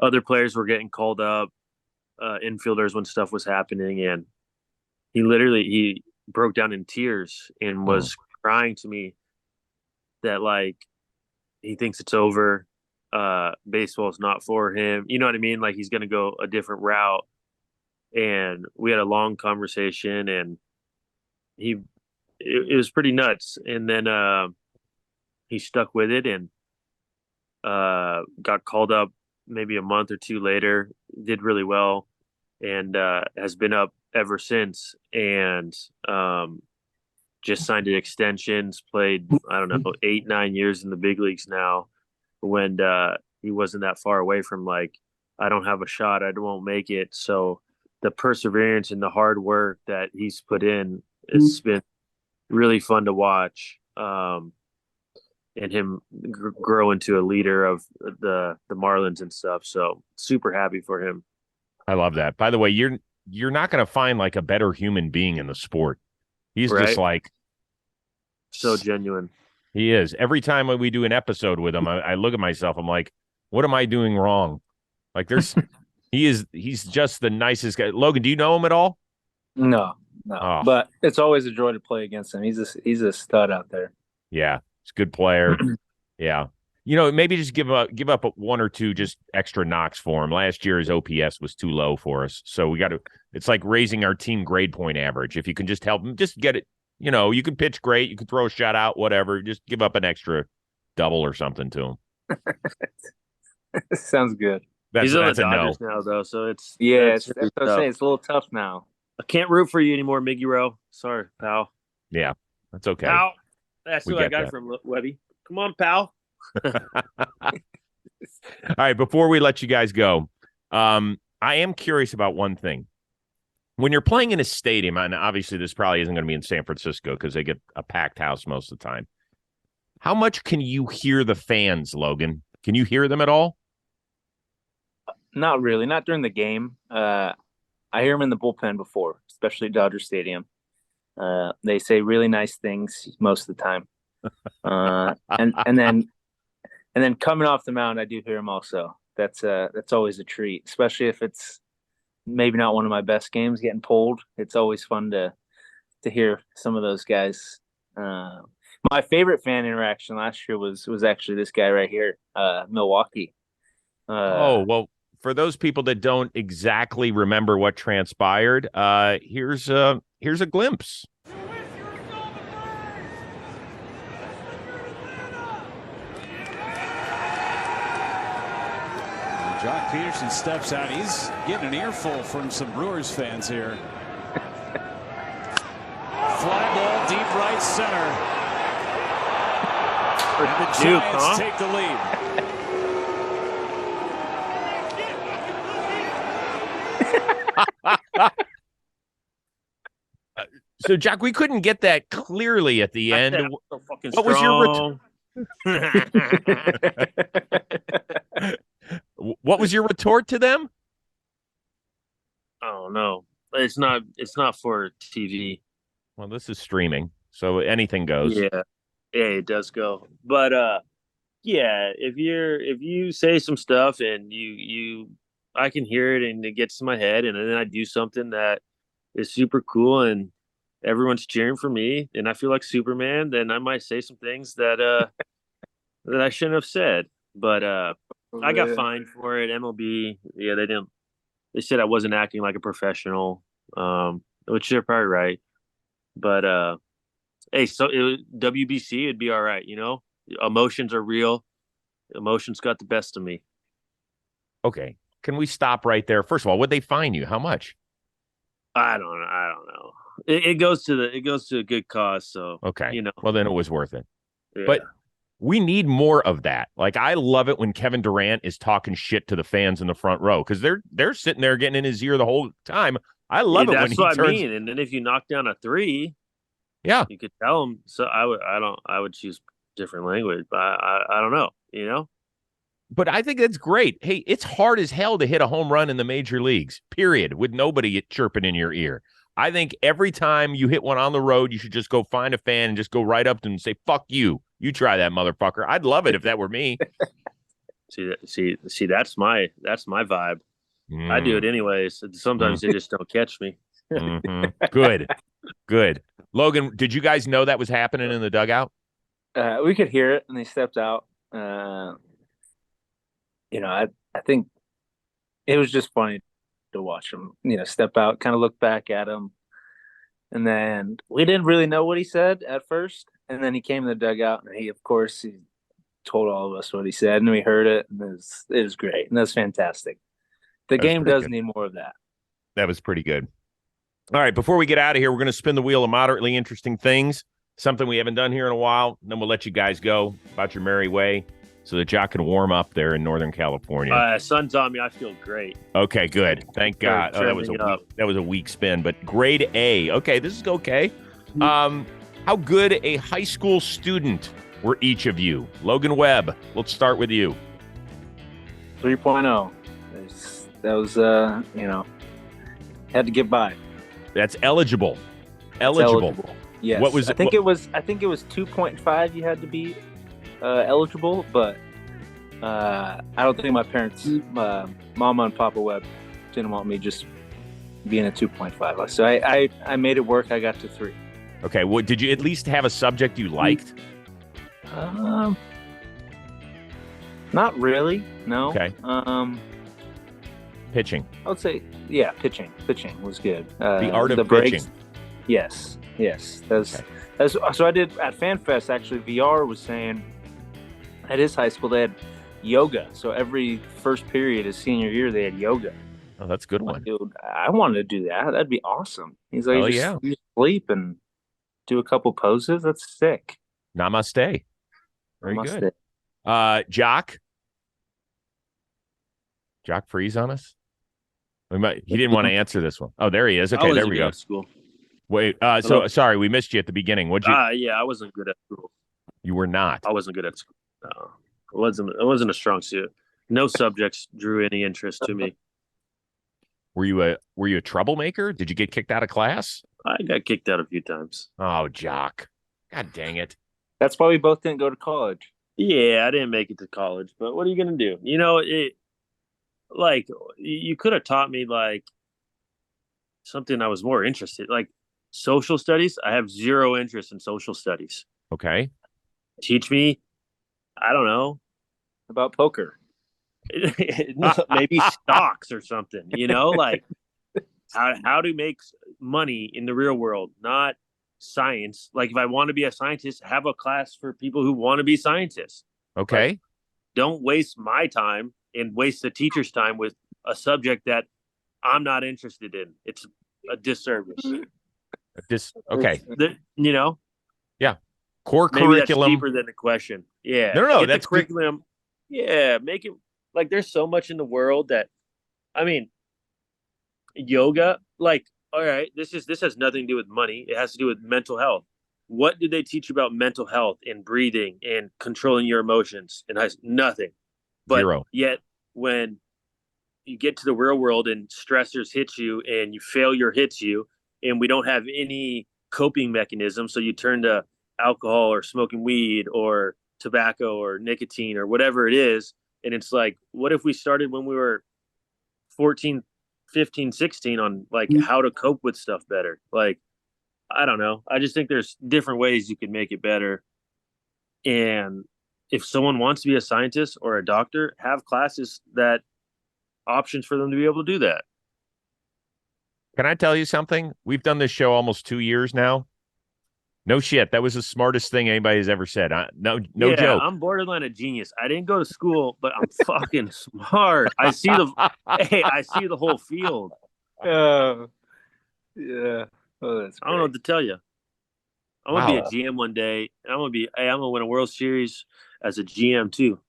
Other players were getting called up, infielders, when stuff was happening, and he broke down in tears and was crying to me that like he thinks it's over. Baseball is not for him. You know what I mean? Like he's going to go a different route. And we had a long conversation, and it was pretty nuts. And then he stuck with it and got called up maybe a month or two later, did really well, and has been up ever since. And just signed an extensions, played, I don't know, 8-9 years in the big leagues now, when he wasn't that far away from like, I don't have a shot, I won't make it. So the perseverance and the hard work that he's put in, it's been really fun to watch, and him grow into a leader of the Marlins and stuff. So super happy for him. I love that. By the way, you're not going to find like a better human being in the sport. He's right? Just like so genuine. He is. Every time we do an episode with him, I look at myself. I'm like, what am I doing wrong? Like he's just the nicest guy. Logan, do you know him at all? No. Oh. But it's always a joy to play against him. He's a stud out there. Yeah, he's a good player. Yeah. Maybe just give up one or two just extra knocks for him. Last year, his OPS was too low for us. So it's like raising our team grade point average. If you can just help him, just get it. You can pitch great. You can throw a shot out, whatever. Just give up an extra double or something to him. Sounds good. He's on the Dodgers now, though. So it's that's what I'm saying. It's a little tough now. I can't root for you anymore, Miggy Rowe. Sorry, pal. Yeah, that's okay. Pal. That's who I got from Webby. Come on, pal. All right, before we let you guys go, I am curious about one thing. When you're playing in a stadium, and obviously this probably isn't going to be in San Francisco because they get a packed house most of the time, how much can you hear the fans, Logan? Can you hear them at all? Not really. Not during the game. I I hear him in the bullpen before, especially Dodger Stadium. They say really nice things most of the time. And then coming off the mound, I do hear him also. That's always a treat, especially if it's maybe not one of my best games getting pulled. It's always fun to hear some of those guys. My favorite fan interaction last year was actually this guy right here, Milwaukee. Well, for those people that don't exactly remember what transpired, here's a glimpse. Joc Pederson steps out. He's getting an earful from some Brewers fans here. Fly ball deep right center. And the Giants take the lead. So, Joc, we couldn't get that clearly at the end. So fucking What was your what was your retort to them? Oh no, it's not for TV. Well, this is streaming, so anything goes. Yeah, it does go. But yeah, if you say some stuff and I can hear it and it gets to my head, and then I do something that is super cool and everyone's cheering for me and I feel like Superman, then I might say some things that that I shouldn't have said. But I got fined for it. MLB, yeah, they said I wasn't acting like a professional, which they're probably right. But hey, so WBC, it'd be all right, you know? Emotions are real. Emotions got the best of me. Okay. Can we stop right there? First of all, would they fine you? How much? I don't know. It goes to a good cause, so okay. You know. Well, then it was worth it. Yeah. But we need more of that. Like, I love it when Kevin Durant is talking shit to the fans in the front row because they're sitting there getting in his ear the whole time. I love it when he turns. That's what I mean. And then if you knock down a three, yeah, you could tell him. So I would choose different language, but I don't know, you know. But I think that's great. Hey, it's hard as hell to hit a home run in the major leagues, period, with nobody chirping in your ear. I think every time you hit one on the road, you should just go find a fan and just go right up to them and say, fuck you. You try that, motherfucker. I'd love it if that were me. See, that's my vibe. I do it anyways. Sometimes they just don't catch me. Good. Logan, did you guys know that was happening in the dugout? We could hear it, and they stepped out. I think it was just funny to watch him, step out, kind of look back at him. And then we didn't really know what he said at first. And then he came in the dugout, and he told all of us what he said, and we heard it, and it was great. And that's fantastic. The game does need more of that. That was pretty good. All right, before we get out of here, we're going to spin the wheel of moderately interesting things, something we haven't done here in a while. And then we'll let you guys go about your merry way so that Joc can warm up there in Northern California. Sun's on me. I feel great. Okay, good. Thank God. That was a weak spin, but grade A. Okay, this is okay. How good a high school student were each of you? Logan Webb, let's start with you. 3.0. That was, had to get by. That's eligible. Yes. What was I think it was 2.5 you had to be eligible, but I don't think my parents, Mama and Papa Webb, didn't want me just being a 2.5. So I made it work. I got to 3. Okay. Well, did you at least have a subject you liked? Not really. No. Okay. Pitching. I would say, yeah, pitching. Pitching was good. The art of pitching. breaks. Yes. So I did at FanFest. Actually, VR was saying at his high school they had yoga. So every first period of senior year they had yoga. Oh, that's a good one. Dude, I wanted to do that. That'd be awesome. He's like, you just sleep and do a couple poses. That's sick. Namaste. Very Namaste. Good. Joc freeze on us. He didn't want to answer this one. Oh, there he is. Okay, there we go. School. Wait, so sorry, we missed you at the beginning. What'd you? Yeah, I wasn't good at school. You were not. I wasn't good at school. No, it wasn't a strong suit. No subjects drew any interest to me. Were you a troublemaker? Did you get kicked out of class? I got kicked out a few times. Oh, Joc. God dang it. That's why we both didn't go to college. Yeah, I didn't make it to college, but what are you going to do? You could have taught me something I was more interested, like social studies. I have zero interest in social studies. Okay. Teach me, I don't know, About poker. maybe stocks or something, how to make money in the real world, not science. Like if I want to be a scientist, have a class for people who want to be scientists. Okay. Like, don't waste my time and waste the teacher's time with a subject that I'm not interested in. It's a disservice. Okay. Yeah. Core Maybe curriculum. that's deeper than the question. Yeah. No, Get that's the curriculum. Yeah. Make it like there's so much in the world that, yoga, all right, this has nothing to do with money. It has to do with mental health. What did they teach you about mental health and breathing and controlling your emotions? And has nothing. But Zero. Yet when you get to the real world and stressors hit you and failure hits you, and we don't have any coping mechanism, so you turn to alcohol or smoking weed or tobacco or nicotine or whatever it is. And it's like, what if we started when we were 14, 15, 16 on how to cope with stuff better? I don't know. I just think there's different ways you can make it better. And if someone wants to be a scientist or a doctor, have classes that options for them to be able to do that. Can I tell you something? We've done this show almost 2 years now. No shit. That was the smartest thing anybody's ever said. No joke. I'm borderline a genius. I didn't go to school, but I'm fucking smart. I see the whole field. Yeah. Oh, that's I don't know what to tell you. I'm gonna Wow. be a GM one day, and I'm gonna win a World Series as a GM too.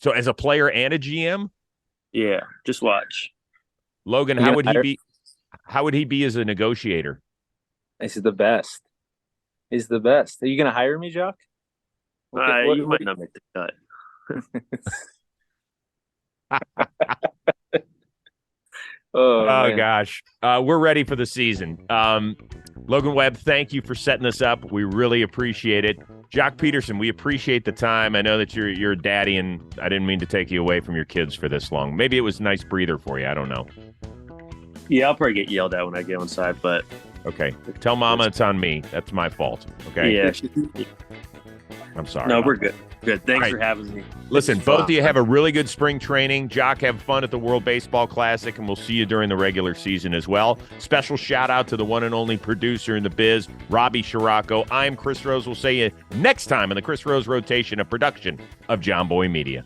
So as a player and a GM, Yeah, just watch. Logan, You how gonna would he hire- be? How would he be as a negotiator? This is the best. He's the best. Are you going to hire me, Joc? You might not make the cut. Oh, man. Gosh. We're ready for the season. Logan Webb, thank you for setting this up. We really appreciate it. Joc Pederson, we appreciate the time. I know that you're a daddy, and I didn't mean to take you away from your kids for this long. Maybe it was a nice breather for you. I don't know. Yeah, I'll probably get yelled at when I go inside, but Okay. Tell Mama it's on me. That's my fault. Okay. yeah. I'm sorry. No, we're good. Good. Thanks All for having me. Listen, It's both fun. of you have a really good spring training. Joc, have fun at the World Baseball Classic, and we'll see you during the regular season as well. Special shout out to the one and only producer in the biz, Robbie Scirocco. I'm Chris Rose. We'll see you next time in the Chris Rose Rotation, a production of John Boy Media.